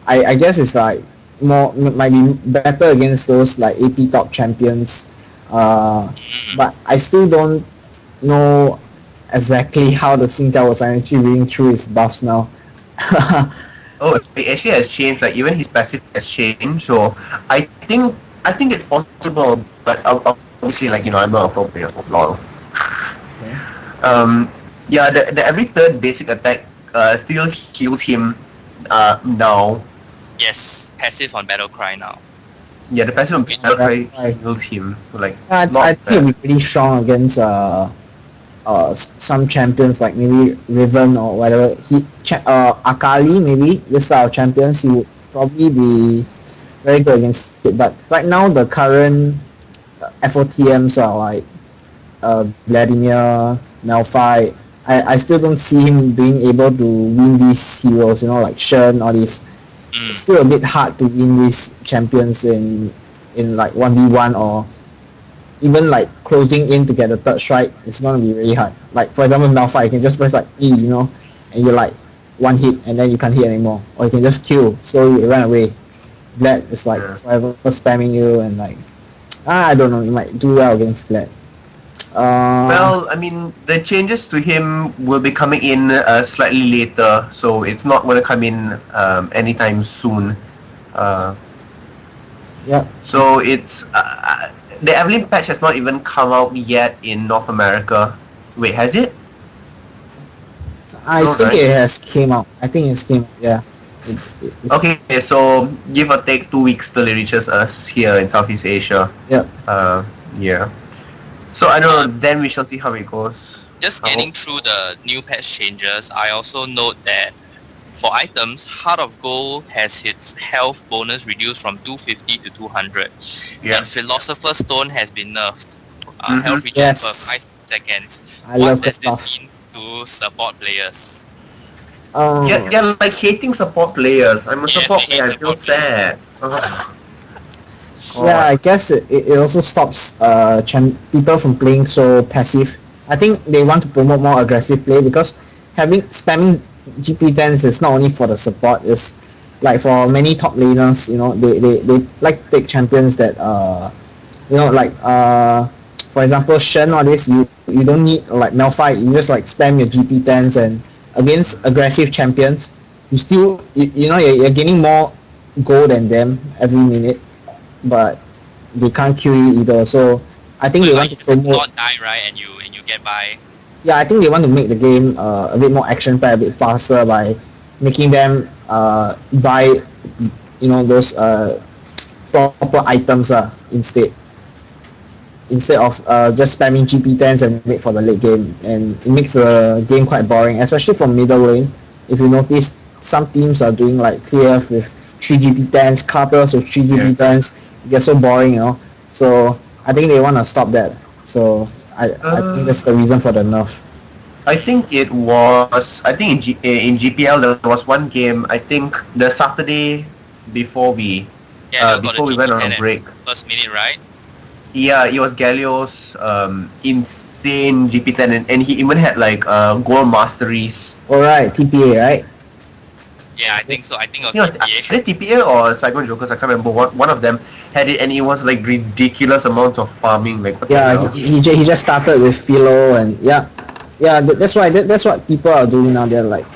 I guess it's like might be better against those like AP top champions. But I still don't know exactly how the Sing Zhao was actually reading through his buffs now. Oh, it actually has changed. Like even his passive has changed. So I think it's possible, but obviously, like I'm not a pro player. Lol. Yeah, the every third basic attack still heals him now. Yes, passive on Battle Cry now. Yeah, the passive on Battle Cry heals him. So, like I think he'll be pretty strong against some champions like maybe Riven or whatever. Akali maybe this style of champions he would probably be very good against it. But right now the current FOTMs are like Vladimir, Malphite. I still don't see him being able to win these heroes, like Shen, all these. It's still a bit hard to win these champions in like 1v1 or even like closing in to get the third strike. It's gonna be really hard. Like for example Malphite, you can just press like E, and you're like one hit and then you can't hit anymore. Or you can just Q, slowly run away. Vlad is like forever spamming you and like I don't know, you might do well against Vlad. Well, I mean, the changes to him will be coming in slightly later, so it's not going to come in anytime soon. Yeah. So it's the Evelyn patch has not even come out yet in North America. Wait, has it? I think it has came out. I think it's came out, yeah. It's okay, so give or take 2 weeks till it reaches us here in Southeast Asia. Yeah. Yeah. So I don't know, then we shall see how it goes. Just getting through the new patch changes, I also note that for items, Heart of Gold has its health bonus reduced from 250 to 200. Yeah. And Philosopher's Stone has been nerfed. Health regen for 5 seconds. What does this mean to support players? Yeah, like hating support players. I'm a support player, I feel sad. Yeah, I guess it also stops people from playing so passive. I think they want to promote more aggressive play because spamming GP10s is not only for the support, it's like for many top laners, they like to take champions that for example Shen or this, you don't need like Malphite, you just like spam your GP10s and against aggressive champions you still you're gaining more gold than them every minute, but they can't kill you either. So I think they want to promote. Not die right, and you get by. Yeah, I think they want to make the game a bit more action packed, a bit faster by making them buy those proper items instead of just spamming GP10s and wait for the late game, and it makes the game quite boring, especially from middle lane. If you notice, some teams are doing like clear with 3 GP10s, Carpers with 3 GP10s. It gets so boring, So I think they want to stop that. So I think that's the reason for the nerf. I think it was. I think in GPL there was one game. I think the Saturday before we went on a break. First minute, right? Yeah, it was Galio's insane GP10, and he even had like gold masteries. Alright, TPA, right? Yeah, I think so. I think it was TPA. Either TPA or Cyclone Jokers, I can't remember. One of them had it, and it was like ridiculous amounts of farming. Like he just started with Philo, and that's what people are doing now. They're like,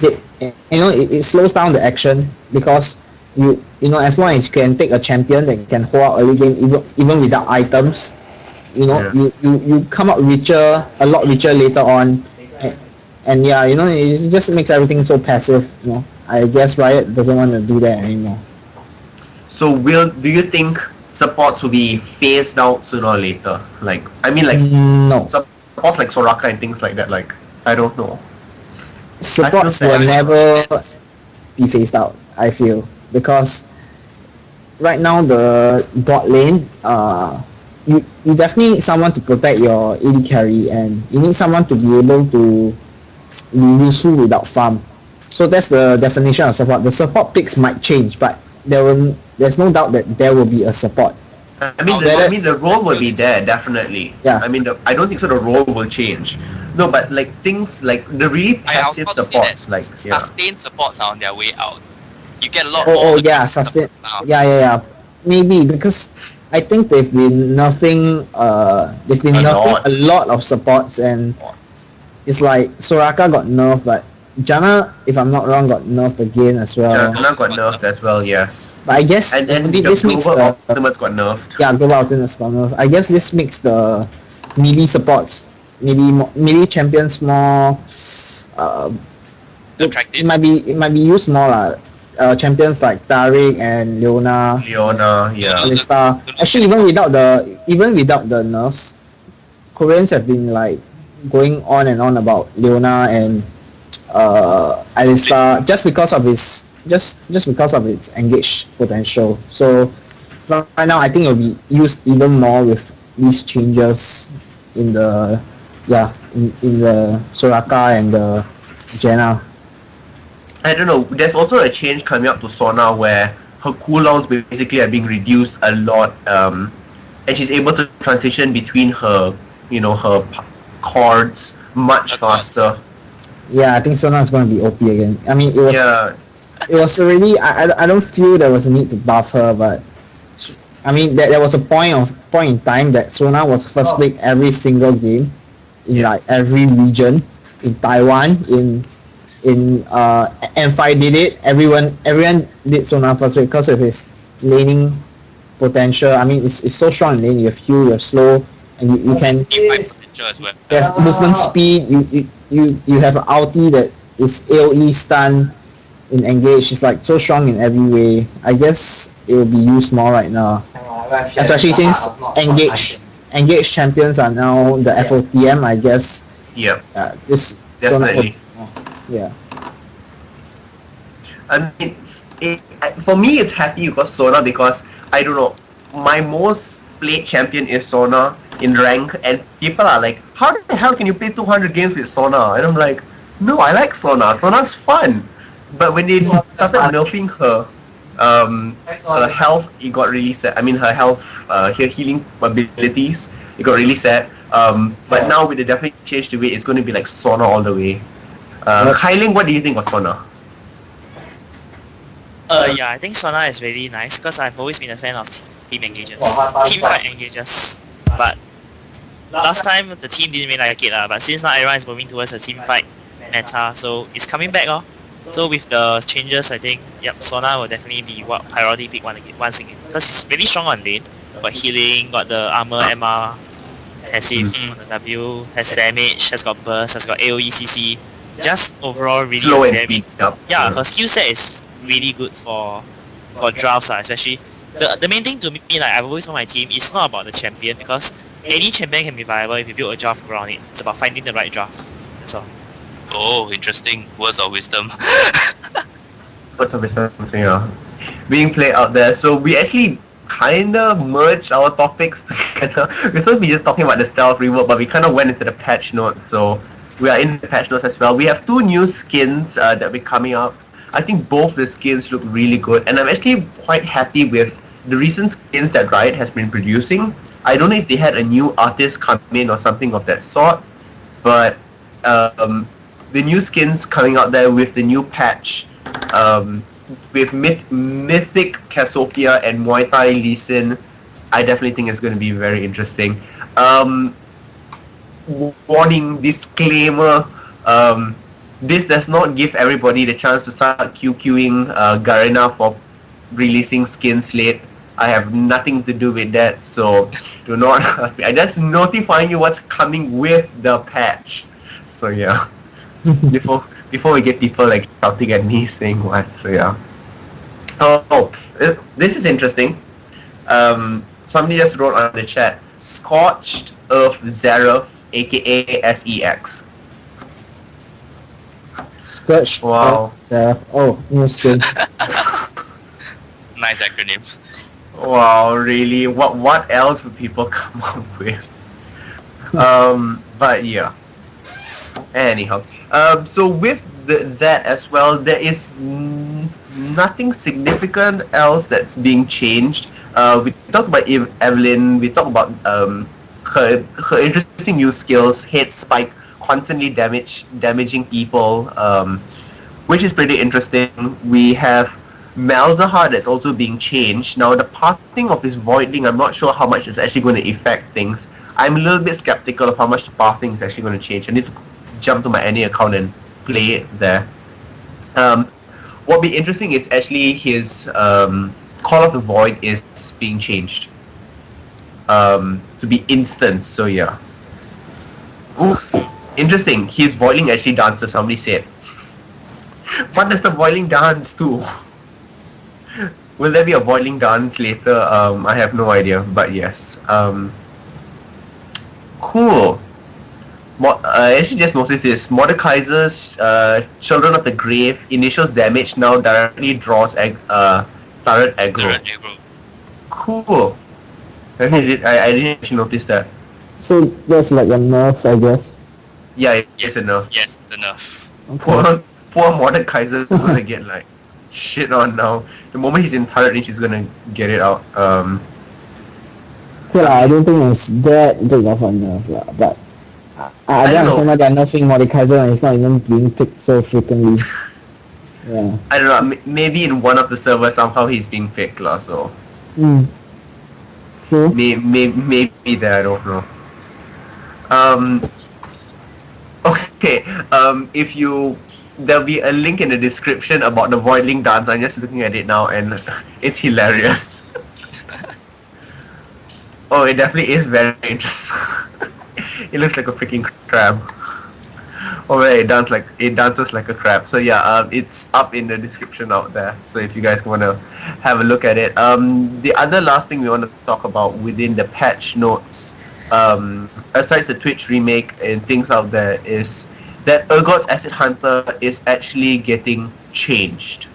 it slows down the action because you as long as you can take a champion that can hold out early game even without items, you come out a lot richer later on, and it just makes everything so passive. I guess Riot doesn't want to do that anymore. So do you think supports will be phased out sooner or later? No. Supports like Soraka and things like that, like I don't know. Supports sad. will never be phased out, I feel, because right now the bot lane, you definitely need someone to protect your AD carry, and you need someone to be able to be useful without farm. So that's the definition of support. The support picks might change, but there's no doubt that there will be a support. I mean, the role will be there, definitely. Yeah. I mean, I don't think so. The role will change. No, but like things like the really passive supports, like sustained supports are on their way out. You get a lot Oh, more. yeah, sustain. Now. Yeah. Maybe because I think they've been nerfing a lot of supports, and it's like Soraka got nerfed, but Janna, if I'm not wrong, got nerfed again as well. Janna got nerfed as well, yes. But I guess And then this makes global ultimates got nerfed. Yeah, global ultimates got nerfed. I guess this makes the melee supports, melee champions more attractive. It might be used more lah. Champions like Tariq and Leona, yeah. Alistar. Actually, even without the nerfs, Koreans have been like going on and on about Leona and Alistar just because of its engaged potential. So right now, I think it'll be used even more with these changes in the in the Soraka and the Janna. I don't know. There's also a change coming up to Sona where her cooldowns basically are being reduced a lot, and she's able to transition between her chords much faster. Yeah, I think Sona is going to be OP again. I mean, it was already. I don't feel there was a need to buff her, but I mean there was a point in time that Sona was first pick every single game in like every region in Taiwan in M5 did it. Everyone did Sona first pick because of his laning potential. I mean, it's so strong in lane. You have heal, you have slow, and you can. Well. You have movement speed. You have an ulti that is AOE stun in engage. It's like so strong in every way. I guess it will be used more right now, especially since engaged champions are now the FOTM. I guess. Yep. This definitely. Yeah. I mean, for me, it's happy because Sona, because I don't know, my most played champion is Sona in rank, and people are like, how the hell can you play 200 games with Sona? And I'm like, no, I like Sona. Sona's fun. But when they started nerfing her, her health, it got really sad. I mean, her health, her healing abilities, it got really sad. But now with the definitely change to it, it's going to be like Sona all the way. Ling, what do you think of Sona? I think Sona is really nice because I've always been a fan of team engages, team fight engages. But last time the team didn't really like it, but since now everyone is moving towards a team fight meta, so it's coming back. So with the changes, I think Sona will definitely be what priority pick once again because it's really strong on lane. Got healing, got the armor, MR, passive on the W, has damage, has got burst, has got AoE CC. Just overall really slow and speed up. Yeah, her skill set is really good for drafts, especially. The main thing to me, like I've always told my team, it's not about the champion because any champion can be viable if you build a draft around it. It's about finding the right draft. That's all. Oh, interesting. Words of wisdom. Words of wisdom, being played out there. So we actually kind of merged our topics together. We're supposed to be just talking about the stealth rework, but we kind of went into the patch notes. So we are in the patch notes as well. We have 2 new skins that will be coming up. I think both the skins look really good, and I'm actually quite happy with the recent skins that Riot has been producing. I don't know if they had a new artist come in or something of that sort, but the new skins coming out there with the new patch, with Mythic Cassiopeia and Muay Thai Lee Sin, I definitely think it's going to be very interesting. Warning, disclaimer, this does not give everybody the chance to start QQing Garena for releasing skins late. I have nothing to do with that, so do not. I'm just notifying you what's coming with the patch. So yeah, before we get people like shouting at me saying what. So yeah. Oh, this is interesting. Somebody just wrote on the chat, Scorched Earth Zyra, aka SEX. Purge. Wow. New skin. Nice acronym. Wow, really? What else would people come up with? But yeah. Anyhow, so with that as well, there is nothing significant else that's being changed. We talked about Evelyn. We talked about her interesting new skills, head spike, constantly damaging people, which is pretty interesting. We have Malzahar that's also being changed. Now the pathing of this Voidling, I'm not sure how much it's actually going to affect things. I'm a little bit skeptical of how much the pathing is actually going to change. I need to jump to my NA account and play it there. What'll be interesting is actually his Call of the Void is being changed to be instant. So yeah, interesting. His Voidling actually dances. Somebody said. What does the Voidling dance do? Will there be a Voidling dance later? I have no idea, but yes. Cool. I actually just noticed this. Mordekaiser's Children of the Grave initials damage now directly draws turret aggro. Cool. I didn't actually notice that. So that's like a nerf, I guess. Yeah, it's a nerf. Yes, it's a nerf. Okay. Poor Mordekaiser is gonna get like shit on now. The moment he's in turret range, he's gonna get it out. Okay, I don't think it's that big of a nerf, but I don't understand why they're nerfing Mordekaiser and it's not even being picked so frequently. Yeah. I don't know. Maybe in one of the servers somehow he's being picked, so. True. Maybe that, I don't know. Okay. There'll be a link in the description about the Voidling dance. I'm just looking at it now and it's hilarious. Oh, it definitely is very interesting. It looks like a freaking crab. Oh yeah, it dances like a crab. So yeah, it's up in the description out there. So if you guys want to have a look at it. The other last thing we want to talk about within the patch notes, aside the Twitch remake and things out there, is that Urgot's Acid Hunter is actually getting changed.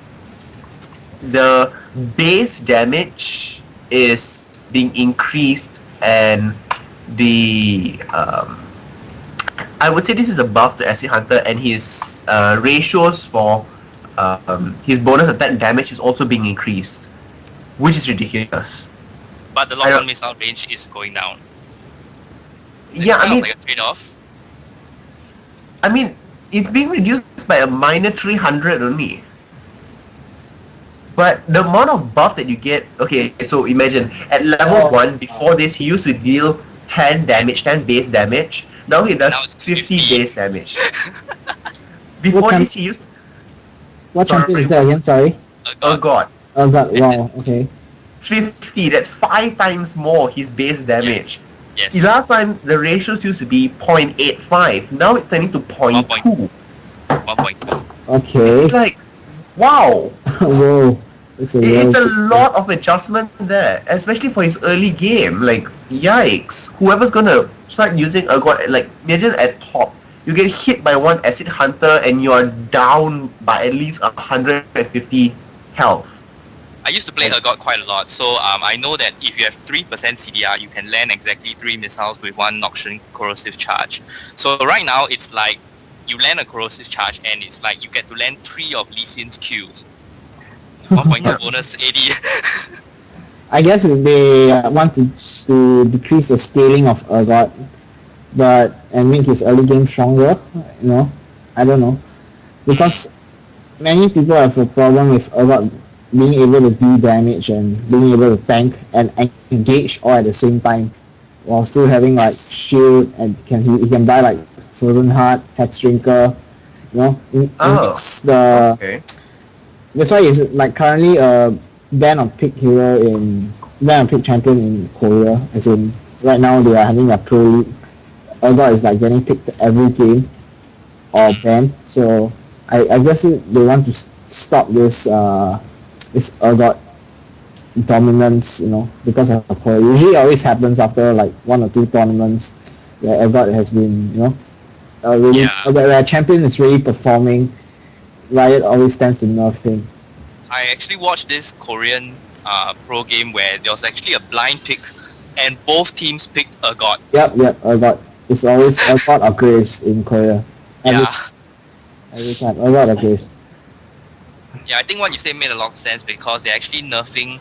The base damage is being increased, and the I would say this is a buff to Acid Hunter, and his ratios for his bonus attack damage is also being increased, which is ridiculous. But the long-term missile range is going down. Yeah, I mean, like a trade-off. I mean, it's being reduced by a minor 300 only. But the amount of buff that you get, okay, so imagine at level 1, before this, he used to deal 10 base damage. Now he does 50 base damage. Before this, he used. What champion is that again? Sorry. Oh god. Oh god. Wow. Okay. 50. That's 5 times more his base damage. Yes. Last time the ratios used to be 0.85. Now it's turning to 0.2. 1.2. Okay. It's like, wow. Whoa. It's a lot of adjustment there, especially for his early game. Like, yikes. Whoever's gonna start using Urgot, like, imagine at top, you get hit by one Acid Hunter and you're down by at least 150 health. I used to play Urgot quite a lot, so I know that if you have 3% CDR, you can land exactly 3 missiles with 1 Noxian Corrosive Charge. So right now, it's like you land a Corrosive Charge and it's like you get to land 3 of Lee Sin's Qs. 1.2 bonus 80. I guess they want to decrease the scaling of Urgot, and make his early game stronger. You know, I don't know, because many people have a problem with Urgot being able to do damage and being able to tank and engage all at the same time, while still having like shield, and he can buy like Frozen Heart, Hex Drinker. You know, it's the. Okay. That's why it's like currently a ban on pick champion in Korea. As in, right now they are having a pro league. Urgot is like getting picked every game or banned. So I guess they want to stop this Urgot dominance, you know, because of Korea. Usually it always happens after like 1 or 2 tournaments where Urgot has been, you know, where a champion is really performing. Riot always tends to nerf him. I actually watched this Korean pro game where there was actually a blind pick, and both teams picked a god. Yep, Urgot. It's always Urgot or Graves in Korea. Every time, Urgot or Graves. Yeah, I think what you said made a lot of sense because they're actually nerfing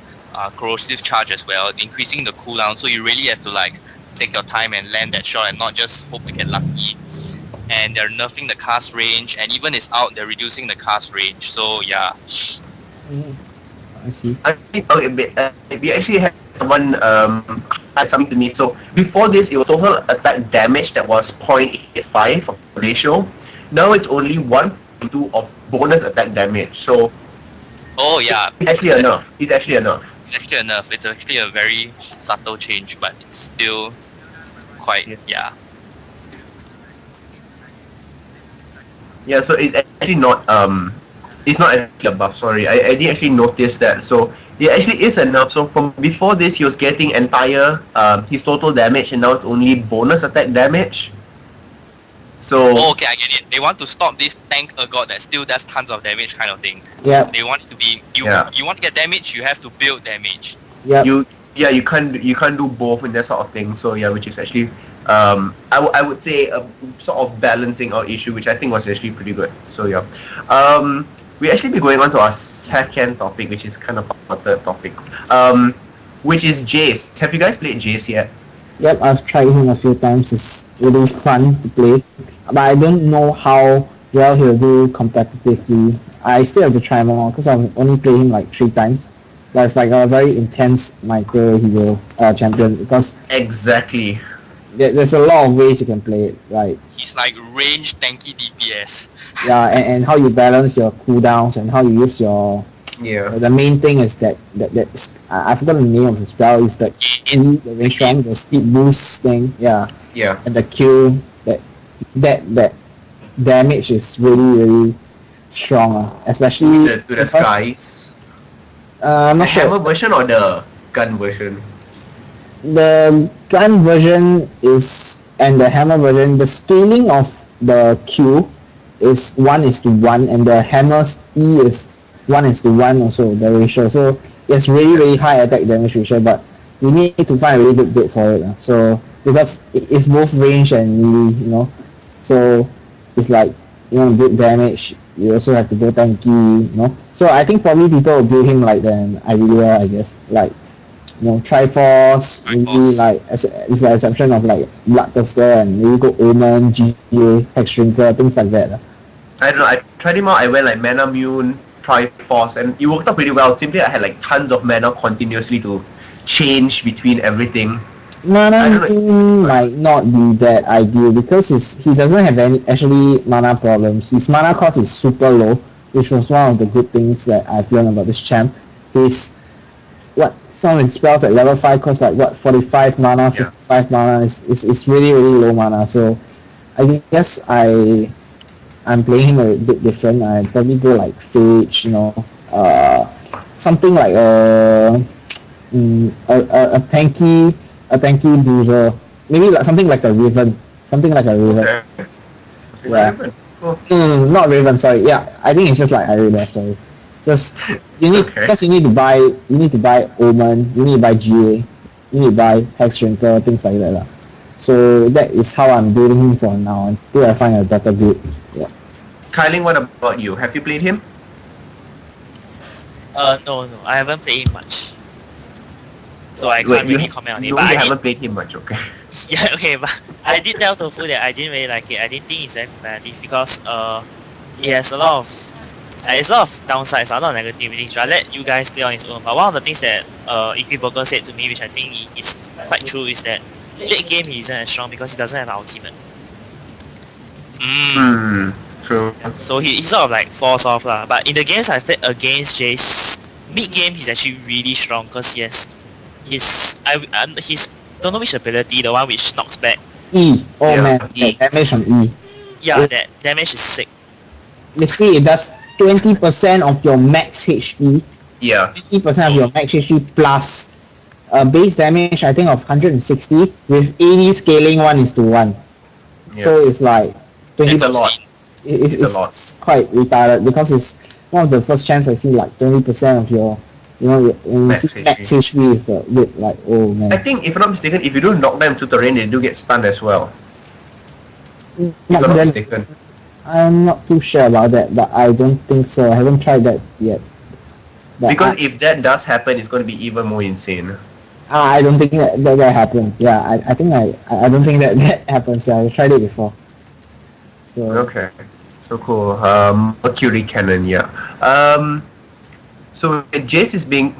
corrosive charge as well, increasing the cooldown. So you really have to like take your time and land that shot and not just hope to get lucky. And they're nerfing the cast range, and even it's out, they're reducing the cast range. So yeah. I see. I think we actually had someone had something to me. So before this, it was total attack damage that was 0.85 of ratio. Now it's only 1.2 of bonus attack damage. So Oh yeah. it's actually enough. It's actually enough. It's actually enough. It's actually a very subtle change, but it's still quite yeah. Yeah, so it's actually not it's not actually a buff, sorry. I didn't actually notice that. So it actually is enough. So from before this he was getting entire his total damage, and now it's only bonus attack damage. So Oh, okay, I get it. They want to stop this tank a god that still does tons of damage kind of thing. Yeah. They want it to be you want to get damage, you have to build damage. Yeah. you can't do both in that sort of thing. So yeah, which is actually I would say a sort of balancing out issue, which I think was actually pretty good. So yeah. We actually be going on to our second topic, which is kind of our third topic. Which is Jayce. Have you guys played Jayce yet? Yep, I've tried him a few times. It's really fun to play. But I don't know how well he'll do competitively. I still have to try him out because I've only played him like 3 times. But it's like a very intense micro hero champion because Exactly. there's a lot of ways you can play it. Like He's like range tanky DPS. yeah, and how you balance your cooldowns and how you use your Yeah. the main thing is that I forgot the name of the spell. Is the E, the range strong, the speed boost thing. Yeah, Yeah. and the Q that damage is really strong, especially To the because, skies. I'm The not sure. hammer version or the gun version? The gun version is and the hammer version. The scaling of the Q is 1:1, and the hammer's E is 1:1 also, the ratio. So it's really high attack damage ratio, but you need to find a really good build for it. So because it's both range and melee, you know. So it's like you want good damage, you also have to go tanky, you know. So I think probably people will build him like an Irelia, I guess. Like Triforce, maybe like with the exception of like Bloodthirster and maybe go Omen, GA, Hex Shrinker, things like that. I don't know, I tried him out, I went like Mana Mune, Triforce, and it worked out pretty well. Simply I had like tons of mana continuously to change between everything. Mana might not be that ideal because he doesn't have any actually mana problems. His mana cost is super low, which was one of the good things that I've learned about this champ. Some of his spells at level 5 cost like 45 mana, 55 mana. It's really low mana. So I guess I'm playing him a bit different. I probably go like Phage, something like a tanky bruiser, maybe like something like a Raven, Okay. Yeah. Not Raven, sorry. Yeah, I think it's just like Irelia, sorry. Just you need to buy Omen, you need to buy GA, you need to buy Hex Shrinker, things like that. So that is how I'm building him for now until I find a better build. Yeah. Kyling, what about you? Have you played him? No, I haven't played him much. So I can't really comment on it. You But haven't played him much, okay. Yeah, okay, but I did tell Tofu that I didn't really like it. I didn't think it's very competitive because it has a lot of downsides, a lot of negative things. So I let you guys play on its own. But one of the things that Equivoker said to me, which I think is quite true, is that late game he isn't as strong because he doesn't have ultimate. True. So he sort of like falls off lah. But in the games I've played against Jayce, mid game he's actually really strong because he has his don't know which ability, the one which knocks back. Man, damage from E. Yeah, that damage is sick. Basically, it does 20% of your max HP. Yeah. 20% of your max HP plus base damage, I think, of 160 with 80 scaling 1:1. Yeah. So it's like 20%. It's a lot. it's a lot. quite retarded because it's one of the first chance I see like 20% of your, Max max HP is with like, oh man. I think, if I'm not mistaken, if you don't knock them to terrain, they do get stunned as well. If I'm not mistaken. I'm not too sure about that, but I don't think so. I haven't tried that yet. But Because if that does happen, it's going to be even more insane. I don't think that happened. Yeah, I think I don't think that happens. Yeah, I tried it before. So, Okay, so cool. Mercury Cannon, yeah. So Jayce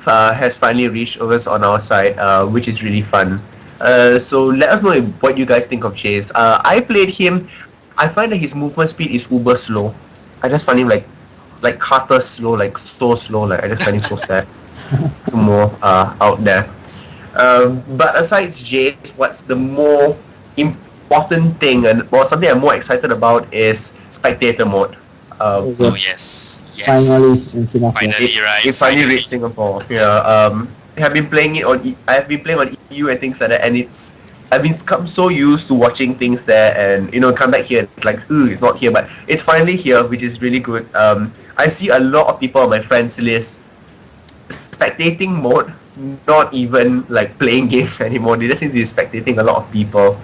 has finally reached over on our side, which is really fun. So let us know what you guys think of Jayce. I played him. I find that his movement speed is uber slow. I just find him like Carter slow, like so slow. Like I just find him so sad. To more out there. But aside Jayce, what's the more important thing or something I'm more excited about is Spectator Mode. Yes. Finally in Singapore. Finally, right? It finally reached Singapore. Yeah. I've been playing it I've been playing on EU and things like that, and I've become so used to watching things there, and come back here. It's like, it's not here, but it's finally here, which is really good. I see a lot of people on my friends list spectating mode, not even like playing games anymore. They just seem to be spectating a lot of people,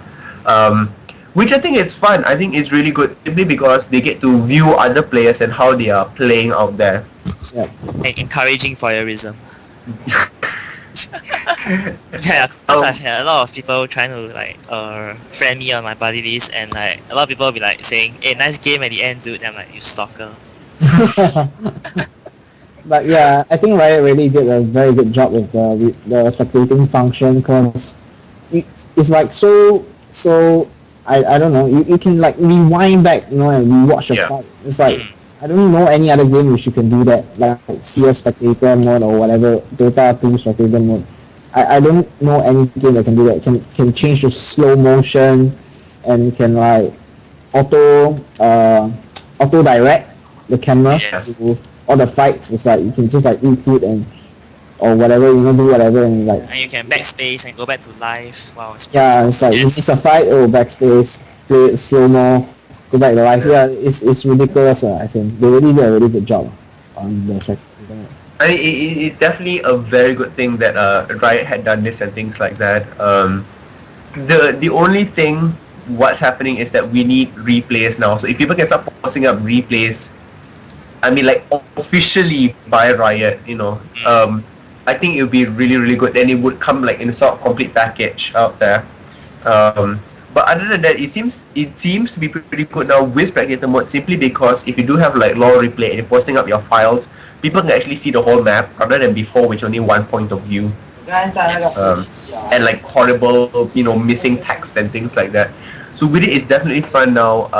which I think is fun. I think it's really good simply because they get to view other players and how they are playing out there. Yeah. And encouraging voyeurism. Yeah, because I've had a lot of people trying to like friend me on my buddy list, and like a lot of people will be like saying, "Hey, nice game at the end, dude." And I'm like, "You stalker." But yeah, I think Riot really did a very good job with the spectating function, because it's like so I don't know, you can like rewind back, and rewatch a fight. It's like I don't know any other game which you can do that, like CS Spectator Mode or whatever, Dota 2 Spectator Mode. I don't know any game that can do that. Can change to slow motion, and can like auto direct the camera to all the fights. It's like you can just like eat food or whatever, do whatever, and like. And you can backspace and go back to life. Wow. It's like it's a fight. Backspace, play it slow mo, go back to life. Yeah, it's ridiculous. I think they really did a really good job on the track. It's definitely a very good thing that Riot had done this and things like that. The only thing what's happening is that we need replays now. So if people can start posting up replays, I mean like officially by Riot, I think it would be really, really good. Then it would come like in a sort of complete package out there. But other than that, it seems to be pretty good now with Spectator Mode, simply because if you do have like lore replay and you're posting up your files, people can actually see the whole map rather than before, which only one point of view. And like horrible, missing text and things like that. So with it, it's definitely fun now.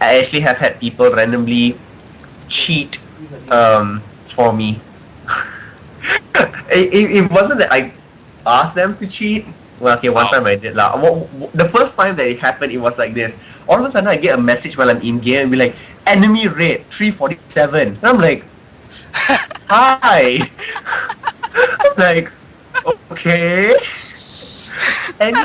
I actually have had people randomly cheat for me. It wasn't that I asked them to cheat. Well, okay, one time I did lah. The first time that it happened, it was like this. All of a sudden, I get a message while I'm in game and be like, "Enemy rate 347." And I'm like, "Hi." I'm like, okay. And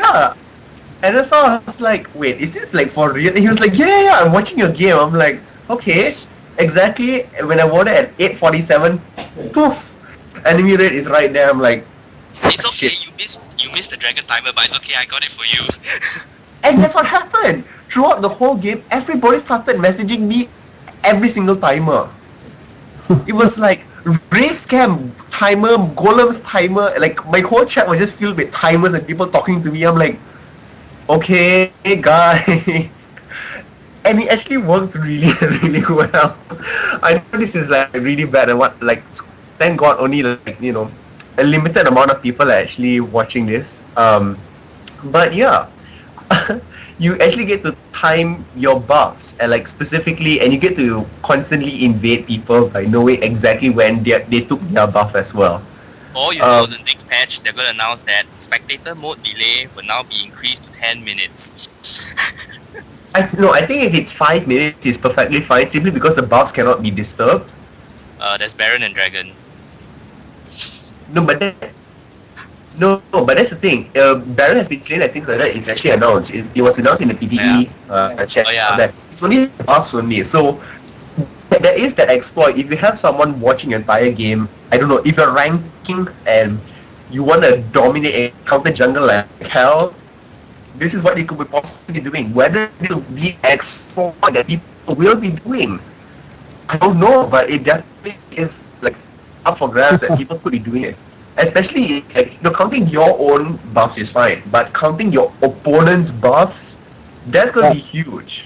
and so I was like, "Wait, is this like for real?" And he was like, "Yeah, I'm watching your game." I'm like, "Okay." Exactly when I voted at 847, poof, enemy rate is right there. I'm like, it's okay. You missed the dragon timer, but it's okay. I got it for you. And that's what happened throughout the whole game. Everybody started messaging me every single timer. It was like Rave Scam timer, Golem's timer. Like my whole chat was just filled with timers and people talking to me. I'm like, okay, guys. And it actually works really, really well. I know this is like really bad, and thank God only like a limited amount of people are actually watching this. But yeah, you actually get to time your buffs and like specifically, and you get to constantly invade people by knowing exactly when they took their buff as well. Or the next patch, they're going to announce that Spectator Mode delay will now be increased to 10 minutes. I think if it's 5 minutes, it's perfectly fine, simply because the buffs cannot be disturbed. There's Baron and Dragon. No, but No, but that's the thing. Baron has been slain. I think that it's actually announced. It was announced in the PDE chat that it's only buffs only. So there is that exploit. If you have someone watching your entire game, I don't know, if you're ranking and you want to dominate a counter jungle like hell, this is what you could be possibly doing. Whether it will be exploit that people will be doing, I don't know, but it definitely is like up for grabs that people could be doing it. Especially, like, counting your own buffs is fine, but counting your opponent's buffs, that's going to be huge.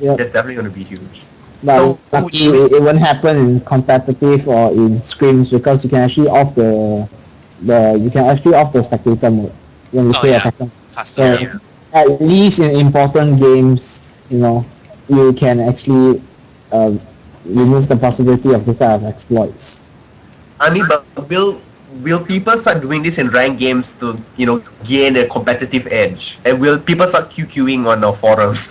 Yeah. That's definitely going to be huge. But So, lucky it won't happen in competitive or in scrims because you can actually off the spectator mode when you play attacker. So at least in important games, you can actually remove the possibility of this type of exploits. I mean, but will people start doing this in ranked games to gain a competitive edge? And will people start QQing on the forums?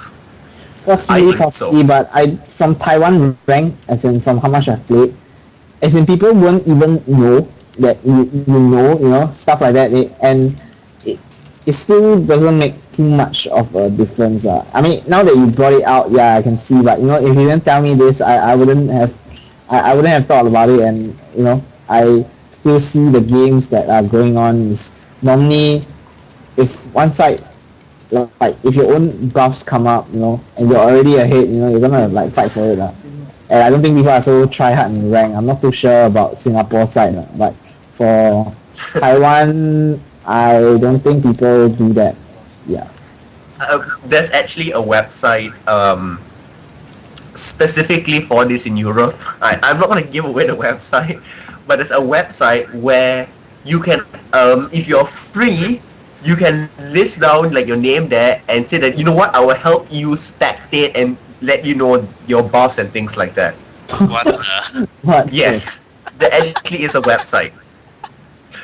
Possibly, but from Taiwan rank, as in from how much I've played, as in people won't even know that stuff like that, and it still doesn't make too much of a difference. I mean, now that you brought it out, yeah, I can see, but if you didn't tell me this, I wouldn't have thought about it, and I still see the games that are going on. Is normally, if one side, like if your own buffs come up, and you're already ahead, you're gonna like fight for it. And I don't think people are so try hard in rank. I'm not too sure about Singapore side, but for Taiwan, I don't think people do that. Yeah. There's actually a website specifically for this in Europe. I'm not going to give away the website, but there's a website where you can, if you're free, you can list down like your name there and say that, I will help you spectate and let you know your buffs and things like that. What the? What? Yes, there actually is a website.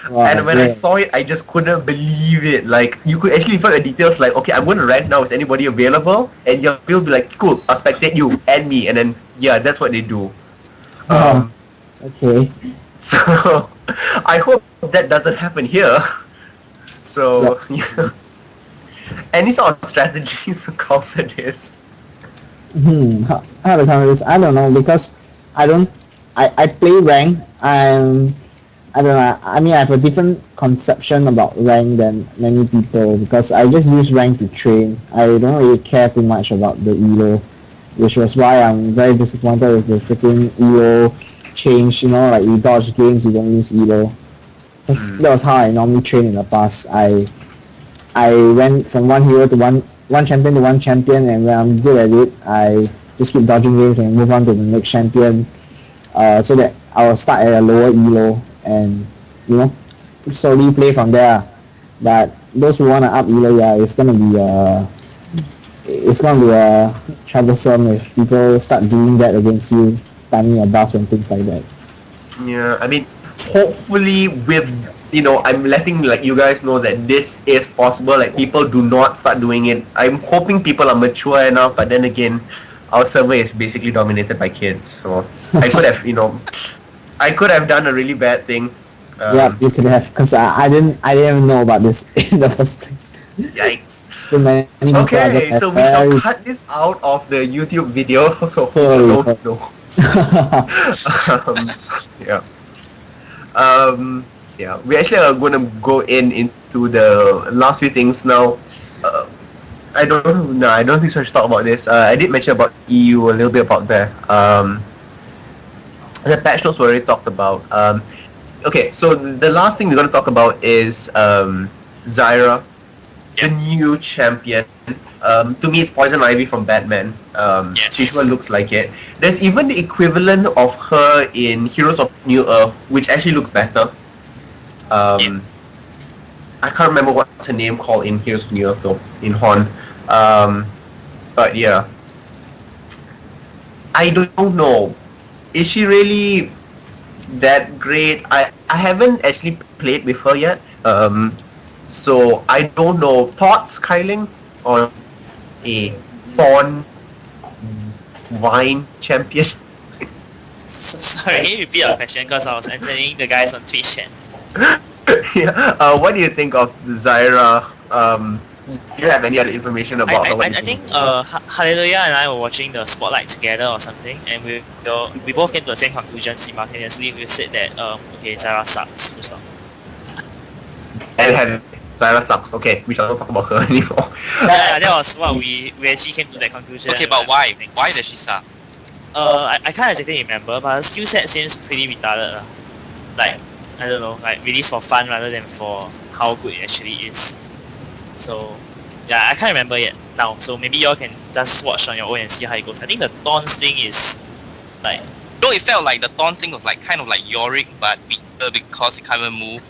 Wow, and when I saw it, I just couldn't believe it. Like, you could actually find the details like, okay, I'm going to rank now, is anybody available? And you'll be like, cool, I'll spectate you, and me. And then, yeah, that's what they do. Okay. So, I hope that doesn't happen here. So, any sort of strategies to counter this? How to counter this? I don't know, because I play rank. I don't know. I mean, I have a different conception about rank than many people because I just use rank to train. I don't really care too much about the elo, which was why I'm very disappointed with the freaking elo change. Like you dodge games, you don't use elo. That was how I normally train in the past. I went from one hero to one champion to one champion, and when I'm good at it, I just keep dodging games and move on to the next champion, so that I'll start at a lower elo and slowly play from there. But those who wanna up elo, yeah, it's gonna be troublesome if people start doing that against you, timing your buffs and things like that. Yeah, I mean, hopefully with I'm letting like you guys know that this is possible. Like, people do not start doing it. I'm hoping people are mature enough, but then again, our server is basically dominated by kids. So I could have I could have done a really bad thing. Yeah, you could have, because I didn't even know about this in the first place. Yikes. Okay, so we shall cut this out of the YouTube video, so people don't know. Yeah. We actually are going to go into the last few things now. I don't think so I should talk about this. I did mention about EU a little bit about that. The patch notes were already talked about. Okay, so the last thing we're going to talk about is Zyra, the new champion. To me, it's Poison Ivy from Batman. She sure looks like it. There's even the equivalent of her in Heroes of New Earth, which actually looks better. I can't remember what's her name called in Heroes of New Earth though, in Horn. But yeah, I don't know. Is she really that great? I haven't actually played with her yet. So I don't know. Thoughts, Kyling, on a Thorn Vine champion? Sorry, can you repeat your question because I was answering the guys on Twitch chat. Yeah. What do you think of Zyra? Do you have any other information about her? I think Hallelujah and I were watching the spotlight together or something, and we both came to the same conclusion simultaneously. We said that okay, Zyra sucks. Full stop. And have Zyra sucks. Okay, we shall not talk about her anymore. Yeah, that was what we actually came to that conclusion. Okay, but why? Why does she suck? I can't exactly remember, but her skill set seems pretty retarded. Like, I don't know, like released for fun rather than for how good it actually is. So, yeah, I can't remember yet now. So maybe y'all can just watch on your own and see how it goes. I think the Dawn's thing is like. No, it felt like the Dawn thing was like kind of like Yorick, but weaker because it can't even move.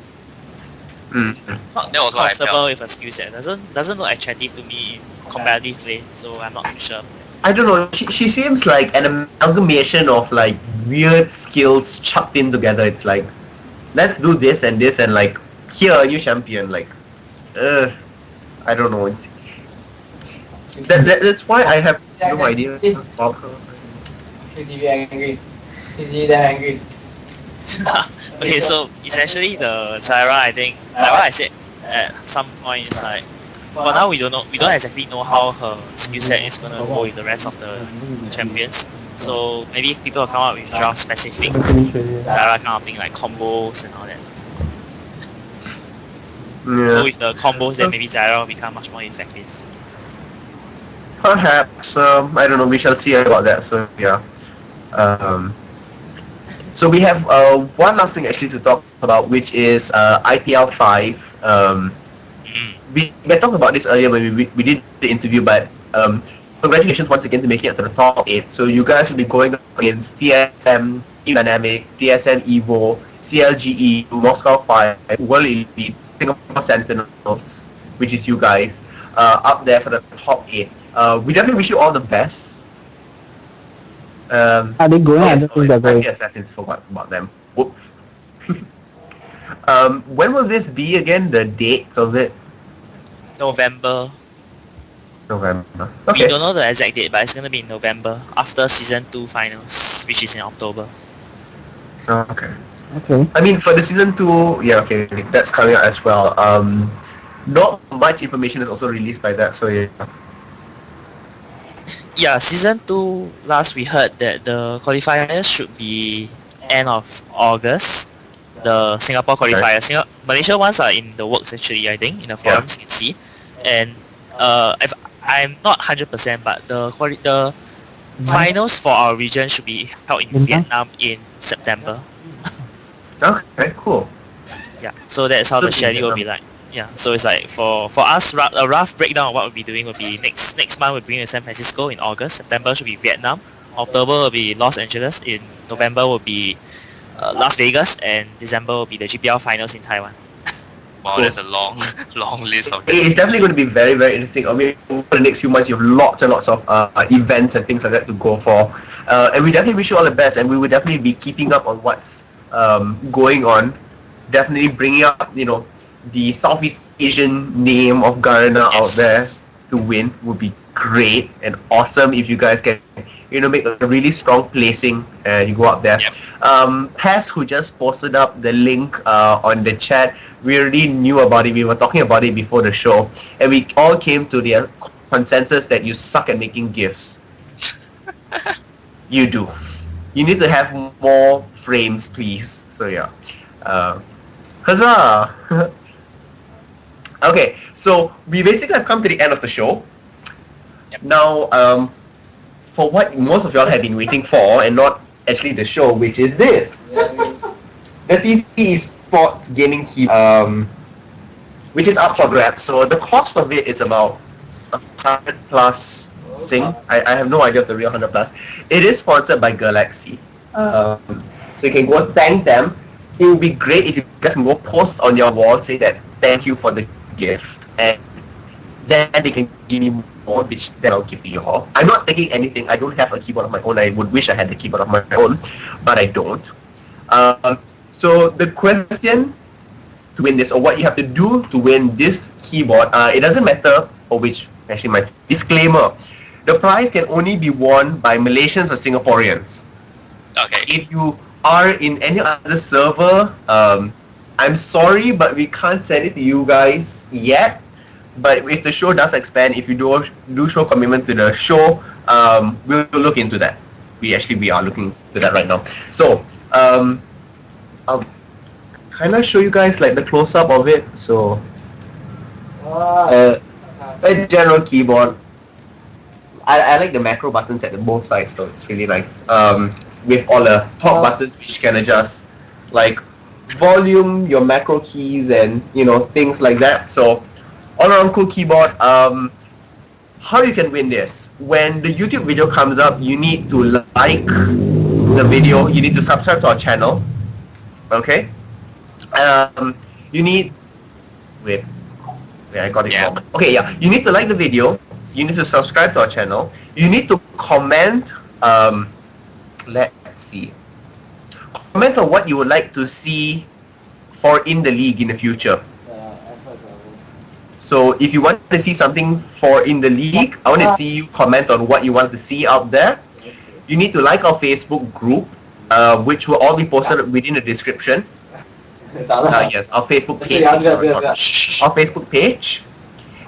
Not That was what I comfortable felt. with a skill set. Doesn't look attractive to me in competitive play, so I'm not too sure. I don't know. She seems like an amalgamation of like weird skills chucked in together. It's like, let's do this and like here a new champion. Like, I don't know. That's why I have no idea about her. She's angry. She's that angry. Okay, so essentially the Zyra, I think, like what I said at some point, is like for now we don't exactly know how her skill set is gonna go with the rest of the champions. So maybe people will come up with draft specific Zyra kind of thing like combos and all that. So Yeah. with the combos, then maybe Zyra will become much more effective. Perhaps. I don't know. We shall see about that. So yeah. So we have one last thing actually to talk about, which is IPL5. We talked about this earlier when we did the interview, but congratulations once again to making it to the top 8. So you guys will be going up against TSM Dynamic, TSM Evo, CLGE, Moscow 5, World Elite, Singapore Sentinels, which is you guys, up there for the top 8. We definitely wish you all the best. Are they going? I don't think they're going. Yes, I forgot about them. Whoops. When will this be again? The date of it? November. November. We Okay. don't know the exact date, but it's gonna be in November after season 2 finals, which is in October. Okay. Okay. I mean, for the season 2, yeah, okay, that's coming out as well. Not much information is also released by that, so yeah. Yeah, season 2 last we heard that the qualifiers should be end of August. The Singapore qualifiers. Malaysia ones are in the works actually, I think, in the forums you can see. And if I'm not 100%, but the finals for our region should be held in Vietnam in September. Okay, cool. Yeah, so that's how the schedule will be like. Yeah, so it's like for us, a rough breakdown of what we'll be doing will be next month we'll bring to San Francisco in August. September should be Vietnam. October will be Los Angeles. In November will be Las Vegas, and December will be the GPL finals in Taiwan. Wow, there's a long list of It's definitely going to be very, very interesting. I mean, over the next few months, you have lots and lots of events and things like that to go for. And we definitely wish you all the best, and we will definitely be keeping up on what's going on. Definitely bringing up, the Southeast Asian name of Garena out there to win would be great and awesome if you guys can, make a really strong placing and you go up there. Pes, who just posted up the link on the chat, we already knew about it. We were talking about it before the show, and we all came to the consensus that you suck at making gifts. You do. You need to have more frames, please. So yeah. Huzzah! Okay, so we basically have come to the end of the show. Now, for what most of y'all have been waiting for, and not actually the show, which is this. The TT Sports Gaming Key, which is up for grabs. So the cost of it is about 100 plus Sing. I have no idea of the real 100 plus. It is sponsored by Galaxy. So you can go thank them. It would be great if you guys can go post on your wall, say that thank you for the gift, and then they can give me more, which then I'll give to you all. I'm not taking anything. I don't have a keyboard of my own. I would wish I had a keyboard of my own, but I don't. So the question to win this, or what you have to do to win this keyboard, it doesn't matter, or which, actually my disclaimer, the prize can only be won by Malaysians or Singaporeans. Okay. If you are in any other server, I'm sorry, but we can't send it to you guys yet. But if the show does expand, if you do show commitment to the show, we'll look into that. We are looking into that right now. So I'll kind of show you guys like the close up of it. So a general keyboard. I like the macro buttons at both sides, so it's really nice. With all the top buttons which can adjust like volume, your macro keys, and things like that. So all around cool keyboard. How you can win this? When the YouTube video comes up, you need to like the video. You need to subscribe to our channel. Okay. You need wait, I got it wrong. Okay, yeah. You need to like the video. You need to subscribe to our channel. You need to comment. Let's see. Comment on what you would like to see for in the league in the future. So if you want to see something for in the league, I want to see you comment on what you want to see out there. You need to like our Facebook group, which will all be posted within the description. Yes, our Facebook page. Our Facebook page.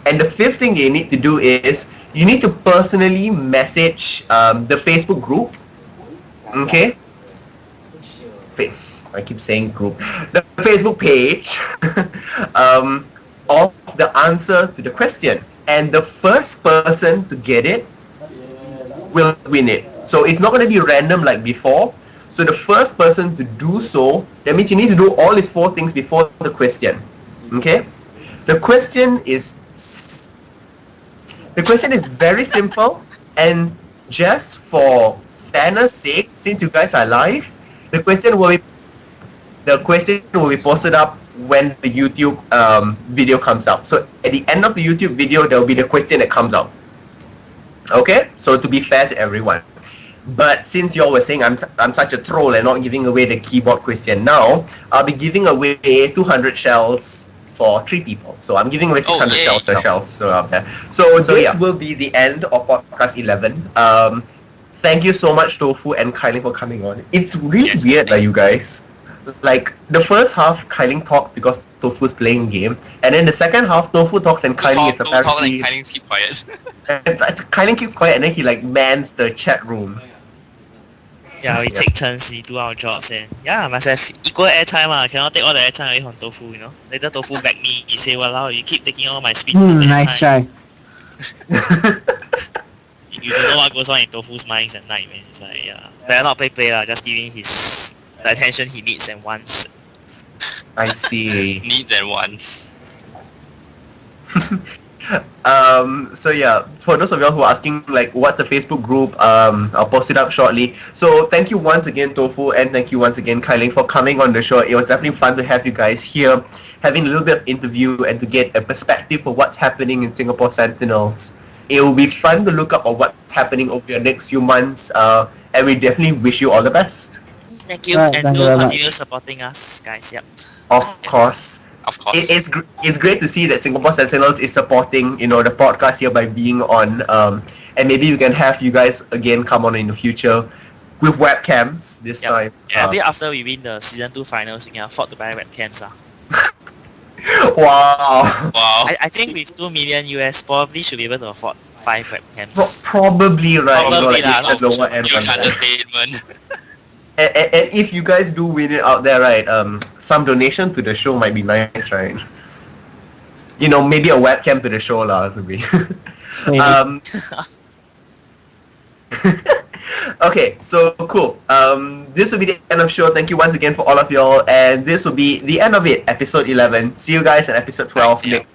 And the fifth thing you need to do is you need to personally message the Facebook group. Okay? I keep saying group. The Facebook page of the answer to the question. And the first person to get it will win it. So it's not going to be random like before. So the first person to do so, that means you need to do all these 4 things before the question. Okay? The question is very simple, and just for fairness sake, since you guys are live, the question will be posted up when the YouTube video comes out. So at the end of the YouTube video, there will be the question that comes out. Okay? So to be fair to everyone. But since y'all were saying I'm such a troll and not giving away the keyboard question now, I'll be giving away 200 shells for 3 people. So I'm giving away 600 shells. So this will be the end of podcast 11. Thank you so much, Tofu and Kai for coming on. It's really weird, you guys. Like the first half, Kai talks because Tofu's playing game, and then the second half, Tofu talks and Kai is apparently. Kai keep quiet. Kai keeps quiet, and then he mans the chat room. Yeah, we take turns, we do our jobs, and must have equal airtime. Cannot take all the airtime away from Tofu, Later Tofu back me, he say, "Walao, you keep taking all my speed." Nice try. You don't know what goes on in Tofu's minds at night, man. It's like, better not play, just giving his the attention he needs and wants. I see. Needs and wants. So for those of y'all who are asking what's a Facebook group, I'll post it up shortly. So thank you once again, Tofu, and thank you once again, Kai for coming on the show. It was definitely fun to have you guys here, having a little bit of interview and to get a perspective for what's happening in Singapore Sentinels. It will be fun to look up on what's happening over the next few months, and we definitely wish you all the best. Thank you, and continue supporting us, guys. Yep. Of course. It's great to see that Singapore Sentinels is supporting the podcast here by being on, and maybe we can have you guys again come on in the future with webcams this time. Maybe after we win the season 2 finals, we can afford to buy webcams. Wow. I think with 2 million US, probably should be able to afford 5 webcams. Probably right. Probably not huge understatement. And if you guys do win it out there, right? Some donation to the show might be nice, right? Maybe a webcam to the show, to be. Okay, so cool. This will be the end of the show. Thank you once again for all of y'all, and this will be the end of it, episode 11. See you guys in episode 12 next